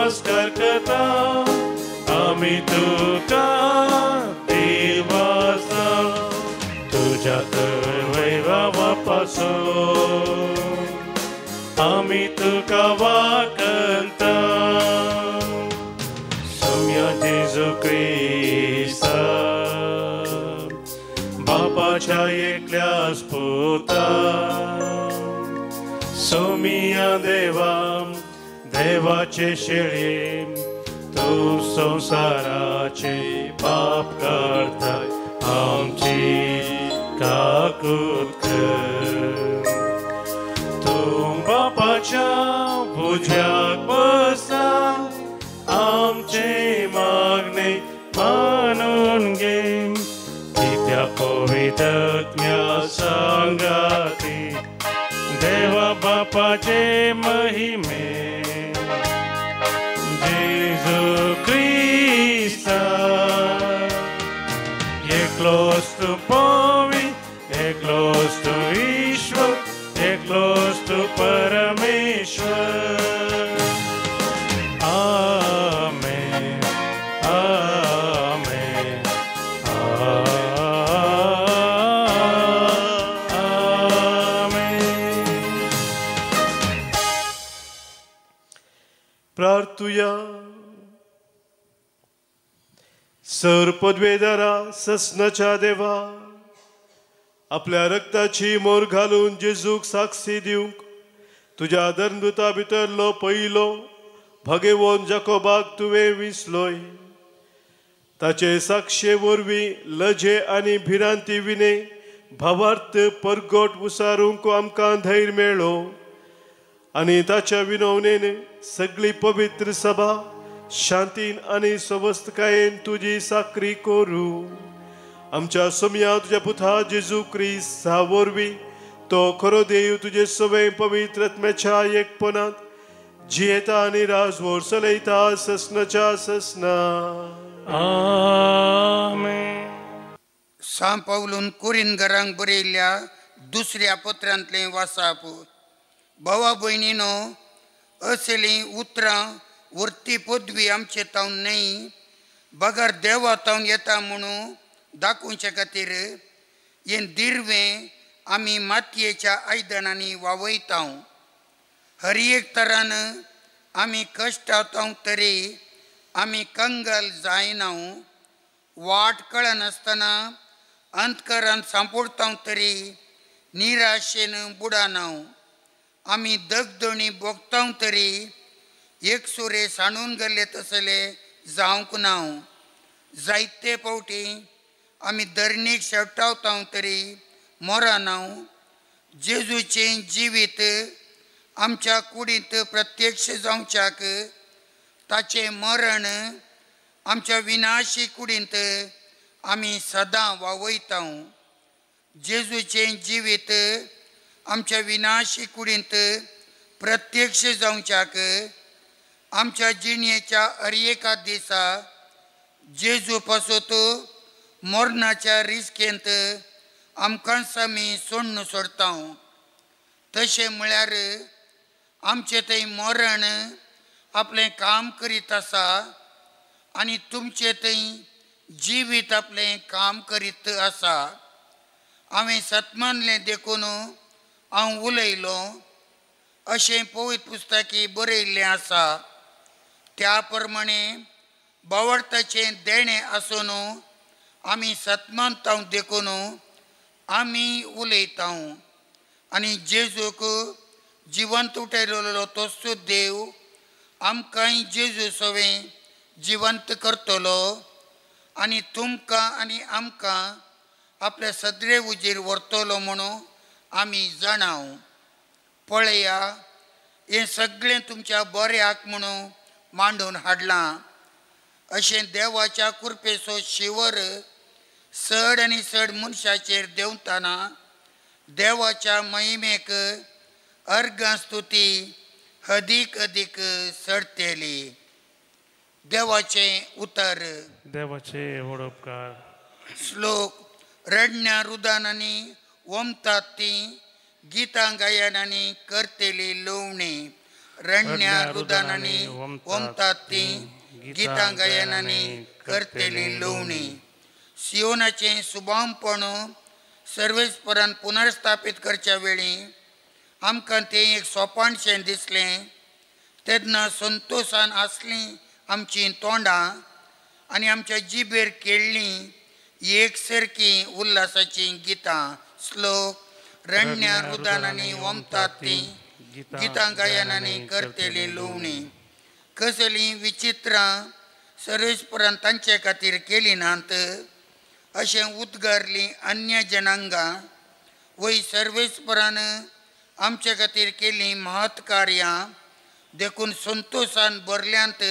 पासो आमी तुका वाकंता सोम्या जेजू क्रिस्ता बापाच्या एकल्याच पुता सोमिया देवा देवाचे शेळे तू संसाराचे पाप करताय आमची काकूत कर तू बापाच्या भुजाक बसा आमचे मागणे मानून घे त्या पवित्रत्म्या संगाती देवा बापाचे महिमे जेजू क्रिस्ता एकलोच तू पवित्र एकलोच तू ईश्वर एकलोच तू परमेश्वर आमेन आमेन प्रार्थुया सर पदवेदारा ससनाच्या देवा आपल्या रक्ताची मोर घालून जेजूक साक्षी दिवंक तुझ्या धर्मदुता भितरलो पयलो भगेवोन जाकोबाक तुवें विसलोय ताचे साक्षे वरवीं लजे आनी भिरांती विने भावार्थ परगट उसारूंक आमकां धैर्य मेळ्ळो आनी ताच्या विनवणेन सगळी पवित्र सभा शांतीन आनी स्वस्थकायेन तुजी साकरी करूं आमच्या सोम्या तुझ्या पुता जेजू क्रिस्ता वरवीं तो खरो देव तुजे सवय पवित्र आत्म्याच्या एकपणांत जियेता आनी राजवट चलयता ससनाच्या ससना आमेन. सांत पौलून कुरिंदकारांक बरयल्ल्या दुसऱ्या पत्रांतलें वाचप. भावा भयणीनो, असलीं उतरां वर्ती पदवी आमचे तावन न्हय बगर देवा तावन येता म्हणून दाखोवचे खातीर हें दिर्वें आमी मातयेच्या आयदनांनी वावयता. हर एक तरान आमी कश्टावता तरी आमी कंगाल जायना. वाट कळनासतना अंतकरान सांपडता तरी निराशेन बुडाना. आमी दगदणी भोगता तरी एक सुरे सांडून गेले तसले जावंक ना. जायते फावटी आमी धरणीक शेवटावता तरी मरना. जेजूचें जिवीत आमच्या कुडींत प्रत्यक्ष जावच्याक ताचें मरण आमच्या विनाशी कुडींत आमी सदां वावयता. जेजूचें जिवीत आमच्या विनाशी कुडींत प्रत्यक्ष जावच्याक आमच्या जिणेच्या हर एका दिसा जेजू पासत मरणाच्या रिस्केंत आमकां सामी सोडून सोडता. तशें म्हळ्यार आमचें थंय मरण आपलें काम करीत आसा आनी तुमचें थंय जिवीत आपलें काम करीत आसा. हांवें सतमानलें देखून हांव उलयलो अशें पवित्र पुस्तकी बरयल्लें आसा. त्या प्रमाणे बावडताचें देणें आसून आमी सतमानता देखून आमी उलयता. आनी जेजूक जिवंत उठयलेलो तोच देव आमकांय जेजू सवें जिवंत करतलो आनी तुमकां आनी आमकां आपल्या सदरे उजेर व्हरतलो म्हणून आमी जाणाव. पळया, हें सगळें तुमच्या बऱ्याक म्हणून मांडून हाडलां. अशें देवाच्या कृपेचो शिवर चड आनी चड मनशाचेर देंवतना देवाच्या महिमेक अर्गां स्तुती अदीक अदीक चडटली. देवाचें उतर. देवाचे उपकार. श्लोक. रडण्या रुदानांनी ओमतात ती गितां गायनांनी करतेली लोवणी. रडण्या रुदानांनी ओमतात ती गितां गायनांनी करतेली लोवणी. सियोनाचें सुबामपण सर्वेस्परान पुनर्स्थापीत करच्या वेळी आमकां तें एक सोपाणशें दिसलें. तेन्ना संतोशान आसलीं आमचीं तोंडां आनी आमच्या जिबेर केळ्ळीं एकसारकी उल्हासाचीं गितां. श्लोक. रडण्या रुदानांनी ओमतात तीं गितां गायनांनी करतेली लुवणी. कसलीं विचित्रां सर्वेस्परान तांचे खातीर केली नात अशें उद्गारलीं अन्य जनांगां. वय सर्वेस्परान आमचे खातीर केलीं महत्कार्यां देखून संतोशान भरल्यांत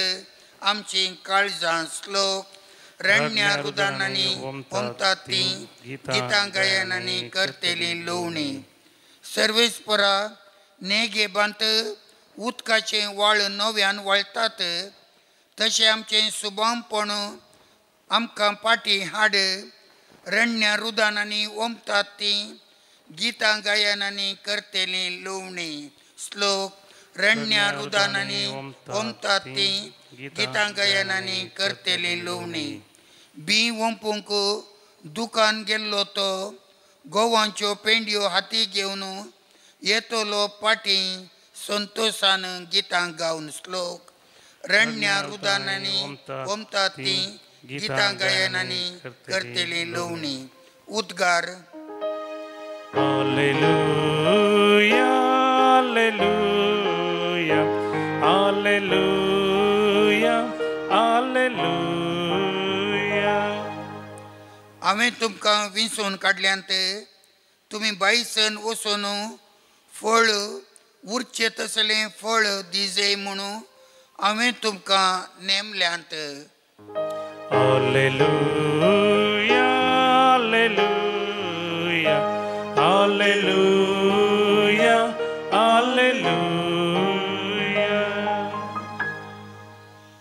आमची काळजां. श्लोक. रडण्या रुदानांनी ओमतात तीं गितां गायनांनी करतेली लुवणी. सर्वेस्परा नेगे बांत उदकाचें व्हाळ नव्यान वळतात तशें आमचें सुबावपण आमकां फाटीं हाड. रडण्या रुदानांनी ओमतात तीं गितां गायनांनी करतेली लुवणी. श्लोक. रडण्या रुदानांनी ओमतात तीं गितां गायनांनी करतेली लुवणी. बी ओंपूंक दुकान गेल्लो तो गोवांच्यो पेंड्यो हाती घेवन येतलो फाटीं संतोशान गितां गावन. श्लोक. रडण्या रुदानांनी ओमतात तीं गितां गायनांनी करतेली लुवणी. उद्गार. Alleluia, alleluia, alleluia, alleluia. हांवें तुमकां विंचून काडल्यांत तुमी बायसन वचून फळ उरचें तसलें फळ दिजे म्हणून हांवें तुमकां नेमल्यांत. Alleluia, alleluia, alleluia, alleluia.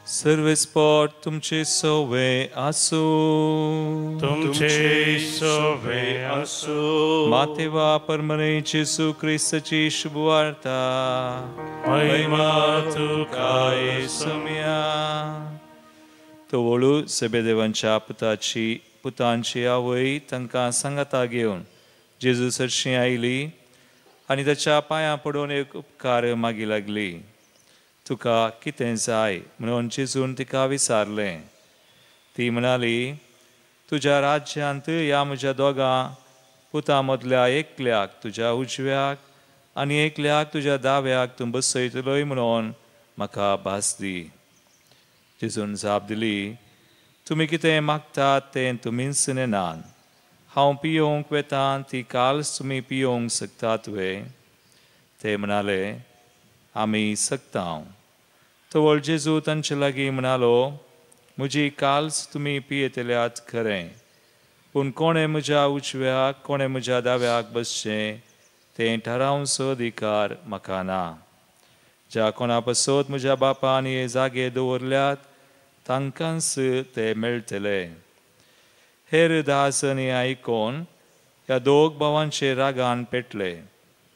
सर्वेस्पर तुमचे सोवे आसू. तुमचे सोवे आसू. मातेवा परमने जेसू ख्रिस्ताची शुभवार्ता. महिमा तुका येसुया. तो वळू सेबेदेवांच्या पुतांची आवय तांकां सांगाता घेवन जेजू सरशी आयली आनी ताच्या पांयां पडून एक उपकार मागी लागली. तुका कितें जाय म्हणून जेजून तिका विचारलें. ती म्हणाली, तुज्या राज्यांत ह्या म्हज्या दोगां पुतां मदल्या एकल्याक तुज्या उजव्याक आनी एकल्याक तुज्या दाव्याक तूं बसयतलोय म्हणून म्हाका भास दी. जेजून जाप दिली, तुमी कितें मागतात तें तुमीच नेनात. हांव पियोवंक वेतां ती काल्स तुमी पियोवंक शकतात वे. ते म्हणाले, आमी सकतांव. तवळ जेजू तांचे लागीं म्हणालो, म्हजी काल्स तुमी पियेतल्यात खरें, पूण कोणें म्हज्या उजव्याक कोणें म्हज्या दाव्याक बसचें तें थारावचो अधिकार म्हाका ना. ज्या कोणा पासत म्हज्या बापान हे जागे दवरल्यात तांकांच ते मेळटले. हेर 10 जणी आयकोन ह्या दोग भावांचे रागान पेटले.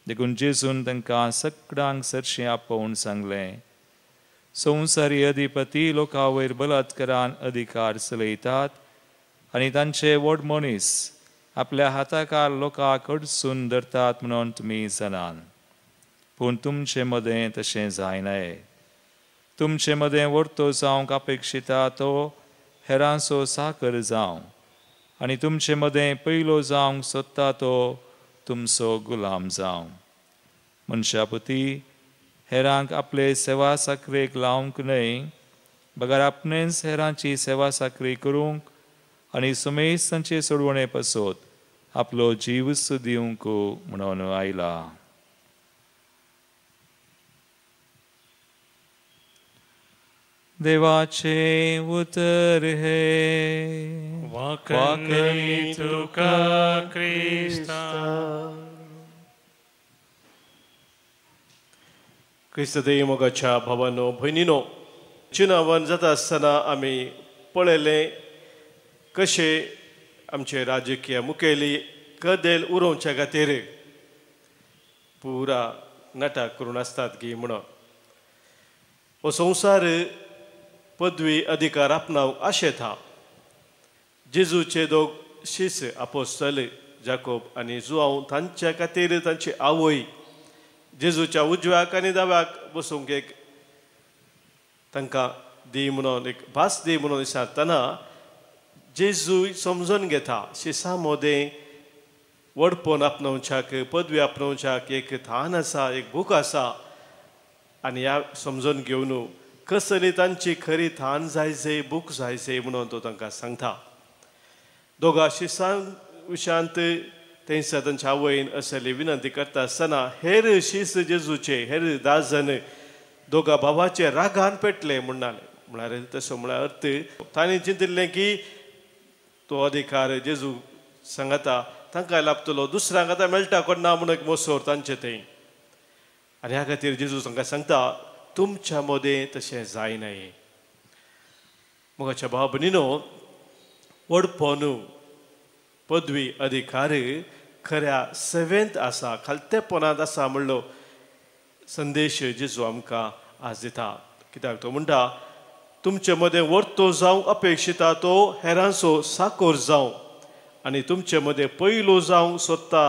देखून जेजून तांकां सगळ्यांक सरशी आपोवन सांगलें, संवसारी अधिपती लोकां वयर बलात्कारान अधिकार चलयतात आनी तांचे व्हड मनीस आपल्या हाताकार लोकां कडसून धरतात म्हणून तुमी जाणात. पूण तुमचे मदें तशें जायनाये. तुमचे मदें वर्तो जावंक अपेक्षिता तो हेरांचो साकर जावं आनी तुमचे मदें पयलो जावंक सोदता तो तुमचो गुलाम जावं. मनशापुती हेरांक आपले सेवा साकरेक लावंक न्हय, बगर आपणेच हेरांची सेवा साकरी करूंक आनी सुमेज तांचे सोडवणे पासत आपलो जीवच दिवंक म्हणून आयला. देवाचे उतर हे वाकणी तुका क्रिस्ता. क्रिस्त देव मोगाच्या भावांनो भयणीनो, चुनावन जाता आसतना आमी पळयलें कशें आमचे राजकीय मुखेली कदेल उरोवच्या खातीर पुरा नाटक करून आसतात गी म्हणून. हो संवसार पदवी अधिकार आपणावंक आशेता. जेजूचे दोग शिस आपोस्तल जाकोब आनी जुआंव तांच्या खातीर तांची आवय जेजूच्या उजव्याक आनी दाव्याक बसूंक एक तांकां दी म्हणून एक भास दी म्हणून विचारतना जेजू समजून घेता शिसा मोदें वडपोन आपणावच्याक पदवी आपणावच्याक एक थान आसा एक भूक आसा आनी ह्या समजून घेवन कसली तांची खरी थान जायचे भूक जायचे म्हणून तो तांकां सांगता. दोगा शिसां विशांत थंयसर तांच्या आवयन असली विनंती करता आसतना हेर शीस जेजूचे हेर 10 जण दोगा भावाचे रागान पेटले म्हणणाले. म्हळ्यार तसो म्हळ्यार अर्थ तांणी चिंतिल्लें की तो अधिकार जेजू सांगता तांकां लाभतलो दुसऱ्यांक आतां मेळटा कोणा म्हणून एक मोसोर तांचे थंय. आनी ह्या खातीर जेजू तांकां सांगता तुमच्या मोदें तशें जायनाये. मोगाच्या भाव भयणीनो वडपोन पदवी अधिकार खऱ्या सेवेंत आसा खालतेपणांत आसा म्हणलो संदेश जेजू आमकां आज दिता. कित्याक तो म्हणटा तुमचे मदें वर्तो जावंक अपेक्षिता तो हेरांचो साकोर जावं आनी तुमचे मदें पयलो जावंक सोदता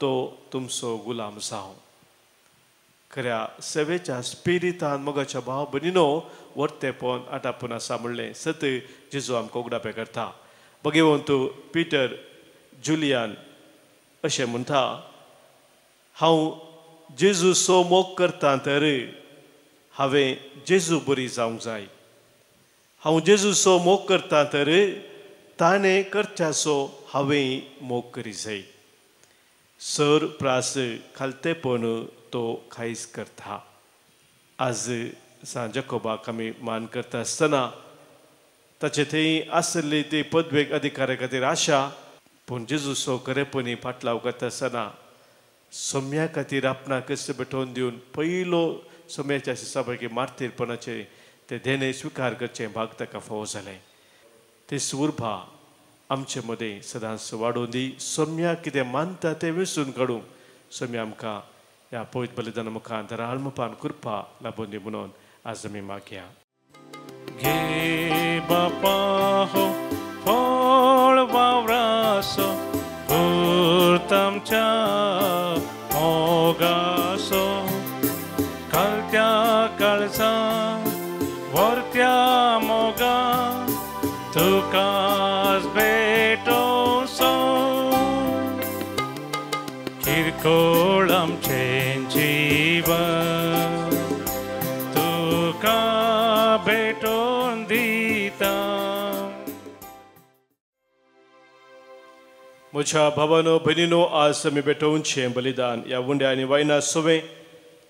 तो तुमचो गुलाम जावं. खऱ्या सेवेच्या स्पिरितान मोगाच्या भाव भयणीनो वर्तेपण आटापून आसा म्हणलें सत जेजू आमकां उगडापे करता. भगवंत पिटर जुलियान अशें म्हणटा हांव जेजूचो मोग करता तर हांवें जेजू बरी जावंक जाय. हांव जेजूचो मोग करता तर ताणें करच्याचो हांवें मोग करी जाय. सर प्रास खालतेपण तो खायस करता. आज जाकोबाक आमी मान करता आसतना ताचे थंय आसली ती पदवेक अधिकारा खातीर आशा पूण जेजूचो खरेपणी फाटलाव करता आसतना सोम्या खातीर आपणाक कश्ट भेटोवन दिवन पयलो सोम्याच्या शिसापैकी मार्तीरपणाचे ते देणे स्विकार करचे भाग ताका फावो जालें. ते सुरभा आमचे मदें सदांच वाडोवन दी. सोम्या कितें मानता तें विसरून काडूंक सोम्या आमकां ह्या पवित्र बलिदाना मुखार आळमपान कृपा लाबून दी म्हणून आज आमी मागया. घे बापा हो फळ वावरासो पुर्त आमच्या मोगासो कालत्या काळजा वर्त्या मोगा तुकाच भेटोसो किरकोळ आमचें जीवन तुका भेटोवन दिता. म्हज्या भावानो भयणीनो आज आमी भेटोवचें बलिदान ह्या उंड्या आनी वायना सोवें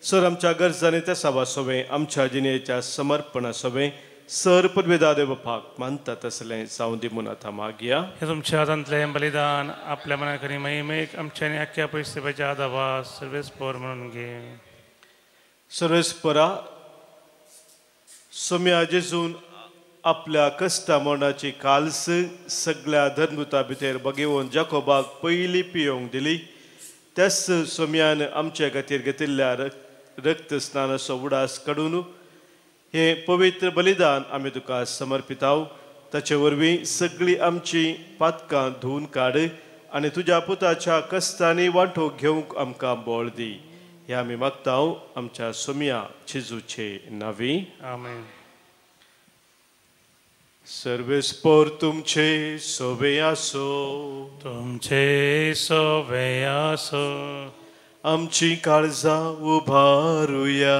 सर आमच्या गरजांनी त्या सावा सोवें आमच्या जिणेच्या समर्पणा सोवें सर पदवेदार बापाक मानता तसलें जावं दी म्हूण आतां मागया. हे तुमच्या हातांतलें बलिदान आपल्या मना करी महिमेक आमच्या आनी आख्या परिस्थितीच्या आदावास सर्वेस्पर म्हणून घे. सर्वेस्परा सोम्या जेजून आपल्या कश्टा मोडाची काल्स सगळ्या धर्मदुता भितर भगवंत जाकोबाक पयली पियोंक दिली. त्याच सोम्यान आमच्या खातीर घेतिल्ल्या रक्त स्नानाचो उडास काडून हे पवित्र बलिदान आमी तुका समर्पिताव. ताचे वरवीं सगळीं आमची पातकां धुवन काड आनी तुज्या पुताच्या कश्टांनी वांटो घेवंक आमकां बळ दी. हे आमी मागताव आमच्या सोम्या जेजूचे नांवी. आमेन. सर्वेस्पर तुमचे सोबे आसो. तुमचे सोबे आसो. आमची काळजां उबारुया.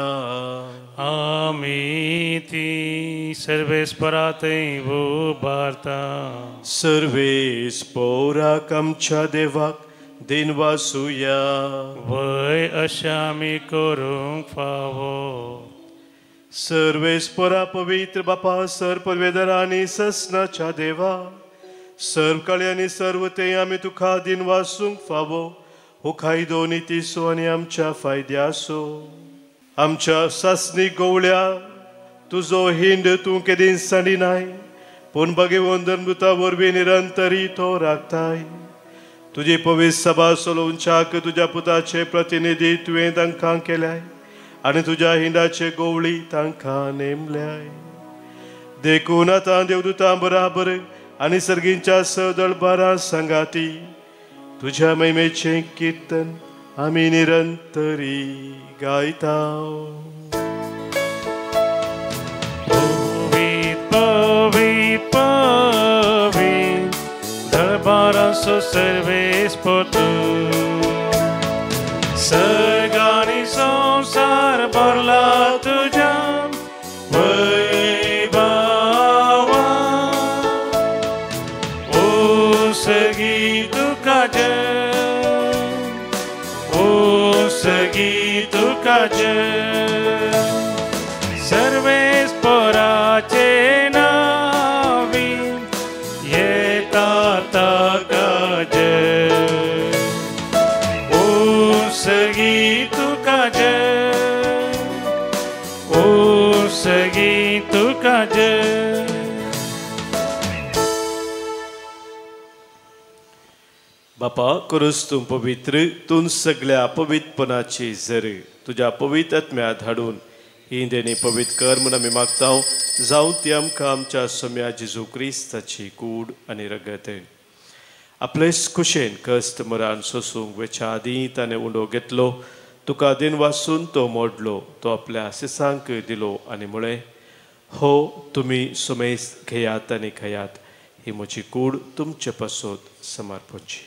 आमी ती सर्वेस्परातय उबारता. सर्वेस्पराक आमच्या देवाक दिनवासुया. वय अशें आमी करूंक फावो. सर्वेस्परा पवित्र बापा सर पदवेदारा आनी ससनाच्या देवा सर्व काळी आनी सर्व ते आमी तुका दिन वासूंक फावो. हो कायदो नितीसो आनी आमच्या फायद्यासो. आमच्या सासणी गवळ्या तुजो हिंड तूं केदीं सांडिनाय पूण भगवंत धर्मदुता वरवीं निरंतरी तो राखताय. तुजी पवित्र सभा चलोवच्याक तुज्या पुताचे प्रतिनिधी तुवें तांकां केल्याय आनी तुज्या हिंडाचे गवळी तांकां नेमल्याय. देखून आतां देवदुतां बराबर आनी सर्गींच्या सदळबारां सांगाती तुझ्या महिमेचे कीर्तन आम्ही निरंतरी गायताव. Păvit, păvit, dărbara să servesc pătut. Sărgani संसार भरला तुझ्या वैभवा. ओ सगी तुका जय, ओ सगी तुका जय. सर्वेस पराचे नावी येतात काज. ओ सगी तुका जय, ओ सगी तुका जय. बापा करूस तूं पवित्र, तूं सगळ्या पवित्रपणाची झर तुझ्या पवित्र आत्म्यात हाडून ही देणी पवित्र कर म्हूण आमी मागतां. जावं ती आमकां आमच्या सोम्या जेजू क्रिस्ताची कूड आनी रगत. आपलेच कुशेन कस्त मरान सोसूंक वेच्या आदीं ताणें उंडो घेतलो. तुका दिन वासून तो मोडलो, तो आपल्या सिसांक दिलो आनी म्हळें, हो तुमी सुमेस घेयात आनी खयात, ही म्हजी कूड तुमचे पासत समर्पणची.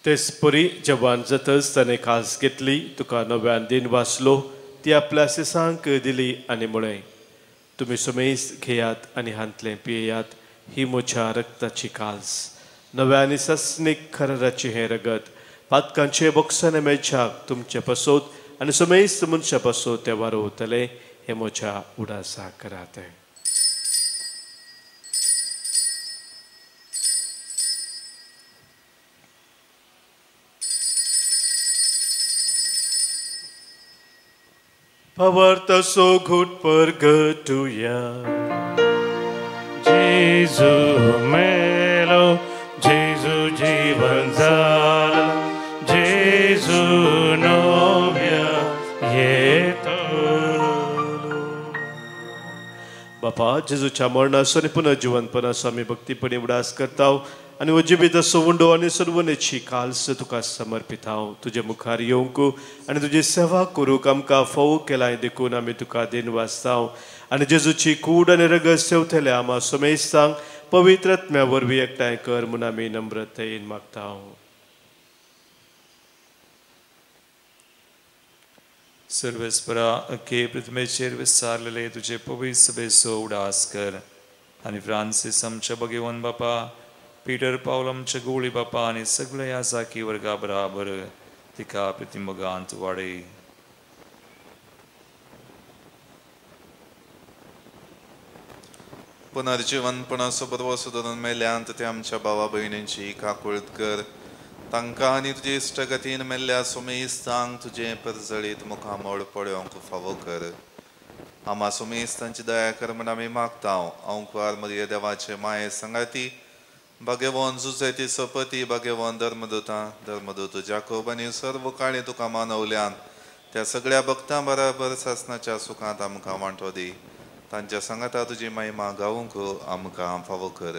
तेचपरी जवान जातच ताणें खास घेतली. तुका नव्यान दिन वाचलो, ती आपल्या सिसांक दिली आनी म्हळें, तुमी सुमेस घेयात आनी हांतलें पियेयात, ही म्हज्या रक्ताची काल्स, नव्या आनी सस्नीक खराराची हें रगत, पातकांचे बोक्साने मेळच्याक तुमचे पासत आनी सुमेस मनशा पासत ते वारोवतले, हें म्हज्या उडासा करात. Pavartaso gut pergetuya. जेजू मेलो, जेजू जीवन झाला, जेजू नव्या येतो. बापा जेजूच्या मरणाचो आनी पुनर्जिवनपणाचो आमी भक्तीपणी उडास करता आनी वजिबीत असो उंडो आनी सर्वनेची काल्स तुका समर्पित हांव. तुजे मुखार येवंक आनी तुजी सेवा करूंक आमकां फोव केलाय देखून आमी तुका दिन वाचता आनी जेजूची कूड आनी रगत सेवतले आमा सुमेस्तांक पवित्र आत्म्या वरवीं एकठांय कर म्हूण आमी नम्रतायेन मागता. सर्वेस्परा अख्खे पृथ्वीचेर विस्तारलेले तुझे पवित्र सभेचो उडास कर आनी फ्रांसीस आमच्या भगवान बापा, पीटर पावल आमच्या गोळी बापा आनी सगळ्या ह्या साकी वर्गा बराबर तिका प्रतिमगांत वाडय. पुनर्जीवनपणाचो बरो सुदारून मेल्यांत ते आमच्या भावा भयणींची काकुळट कर. तांकां आनी तुजे इश्टगतीन मेल्ल्या सुमेस्तांक तुजे परजळीत मुखामोळ पळोवंक फावो कर. आमा सुमेस्तांची दया कर म्हण आमी मागता. अंकुवार मरिये देवाचे माये संगाती, भगवान जुजेती सपती, भगवान धर्मदूत जाकोब आनी सर्व काळी तुका मानवल्यान त्या सगळ्या भक्तां बराबर सासणाच्या सुखांत आमकां वांटो दी. तांच्या सांगाता तुजी महिमा गावूंक आमकां फावो कर.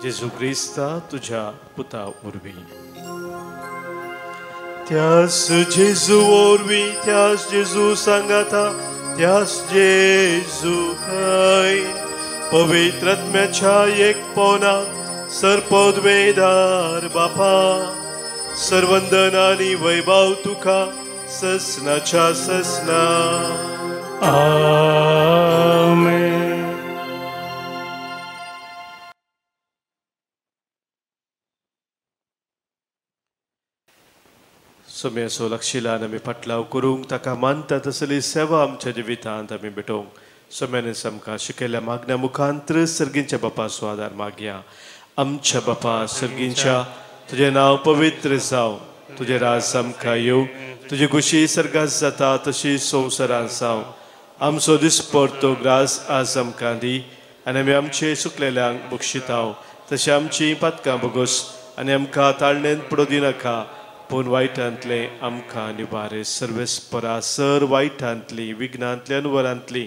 जेजू क्रिस्ता तुझ्या पुता वरवीं, त्यास जेजू वरवीं, त्यास जेजू सांगाता, त्यास जेजू खाय पवित्र आत्म्याच्या एकपणात सरपदवेदार बापा, सर्वंदन आनी वैभव तुका ससनाच्या ससना. आमेन. सोम्याचो लक्षिलान आमी फाटलाव करूंक ताका मानता तसली सेवा आमच्या जिवितांत आमी भेटोवंक सोम्यान आमकां शिकयल्या मागण्या मुखांतर सर्गींच्या बापा स्वादार मागया. आमच्या बापा सर्गींच्या, तुजें नांव पवित्र जावं, तुजें राज आमकां येवं, तुजी खुशी सर्गांत जाता तशी संवसारांत जावं. आमचो दिसपडतो ग्रास आज आमकां दी आनी आमी आमचे सुकलेल्यांक बक्षितांव. तशी आमची पातकां बोगोस आनी आमकां ताळणेन पडो दिनाका पूण वायटांतले आमकां निबारे सर्वेस्परा सर वायटांतली विघ्नांतली अनुवरांतली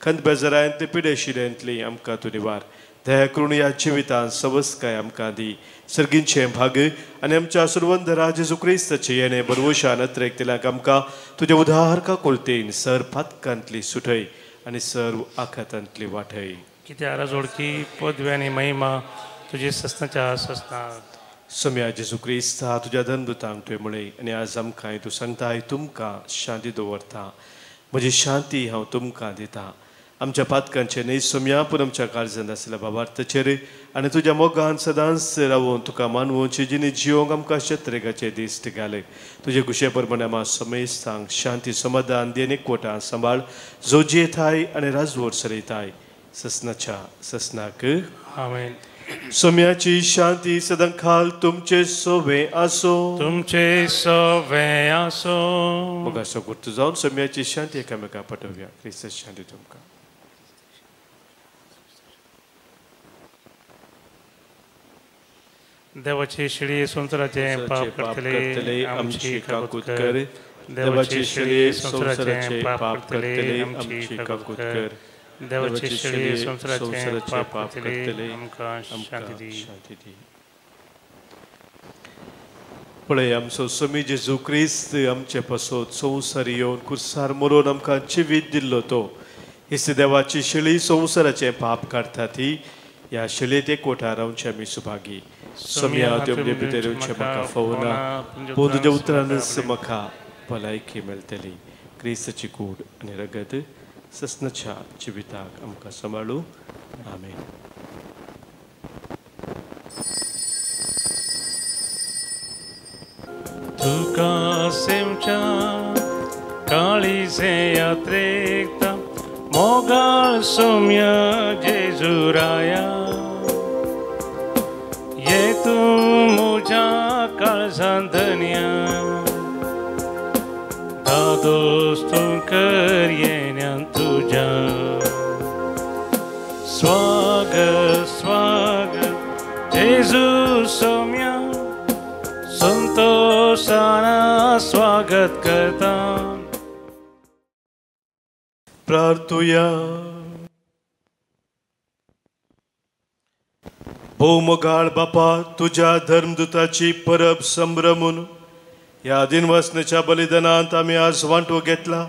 खंत बेजारांतली पिडेशिडेंतली आमकां तूं निबार दया करून ह्या जिवितांत सवस्काय आमकां दी सर्गींचे भाग आनी आमच्या सुरवंदरा जेजू क्रिस्ताचे येणे बरवशान अत्रेकतेल्याक आमकां तुज्या उदारका कोलतेन सर पातकांतली सुटय आनी सर आखातांतली वाटय कित्याक राजोडकी पदवी आनी महिमा तुजी सस्नाच्या सस्नात सम्या जेजू क्रिस्ता तुज्या धनदुतांक तुवें म्हणय आनी आज आमकां तूं सांगताय तुमकां शांती दवरता म्हजी शांती हांव तुमकां दिता आमच्या पातकांचे न्ही सम्या पूण आमच्या काळजांत आसल्या बाबार्थाचेर आनी तुज्या मोगान सदांच रावून तुका मानवूंची जिणी जिवंक आमकां शेत्रेगाचे दिश्ट घाले तुजे कुशे प्रमाणे आमी समेस्तांक शांती समाधान देन एकवटां सांबाळ जोजयताय आनी राजवट चलयताय ससनाच्या ससनाक आमेन सोम्याची शांती सदां खाल तुमचे सोवे आसो तुमचे सोवे आसो मग असो गुर्तू जावन सोम्याची शांती एकामेका पटोवया क्रिस्त शांती तुमकां देवाची शिडी संसाराचे पाप करतले आमची काकूत कर देवाची शिडी संसाराचे पाप करतले आमची काकूत कर देवाची शिडी संसाराचे पाप करतले आमकां शांती दी पळय आमचो सोमी जेजू क्रिस्त आमचे पासत संवसार येवन कुर्सार मरून आमकां जिवीत दिल्लो तो हिस देवाची शिळी संवसाराचे पाप काडटा ती ह्या शिळेत एकवटां रावचे आमी सुभागी सोम्या तुमचे भितर येवचे म्हाका फोवना पूण तुज्या उतरानच म्हाका भलायकी मेळटली क्रिस्ताची कूड आनी रगत ससनाच्या जिविताक आमकां सांबाळू आमेन तुका सेमच्या काळीजे यात्रेकता मोगाळ सौम्य जेजुराया ये तूं म्हज्या काळजांत धन्या दादोस तूं कर येण्यान तुज्या स्वागत स्वागत जेजू सौम्या संतोषाना स्वागत करता प्रार्थुया भौमगाळ बापा तुझ्या धर्मदूताची परब संभ्रमून ह्या दिनवासनेच्या बलिदानांत आमी आज वांटो घेतला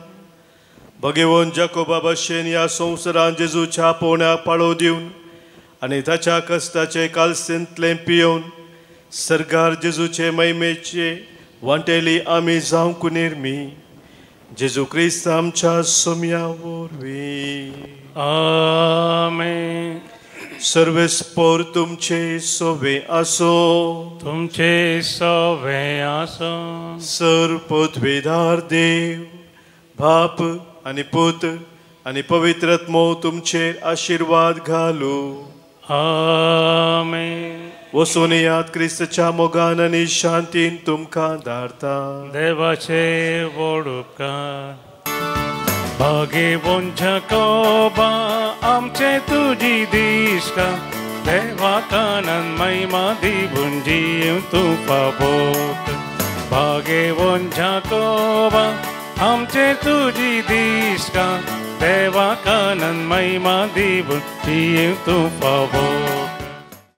भगेवन जाकोबा भाशेन ह्या संवसारान जेजूच्या पोवण्याक पाळो दिवन आनी ताच्या कश्टाचे कालसेंतले पियोवन सरकार जेजूचे महिमेचे वांटेली आमी जावंक निर्मी जेजू क्रिस्त आमच्या सोम्या वरवीं आमेन सर्वेस्पोर तुमचे सोवे आसो तुमचे सोवे आसो सर पदवेदार देव बाप आनी पूत आनी पवित्रत्मो तुमचेर आशिर्वाद घालू आमेन वचून याद क्रिस्तच्या मोगान आनी शांतीन तुमकां धाडता देवाचे व्हड उपकार भागेवून जाकोबा आमचे तुजी दिश्का देवा कानान महिमा दिवून जीव तूं फावोक भागेवून जाकोबा आमचे तुजी दिश्का देवा कानान महिमा दिवून जीव तूं फावोक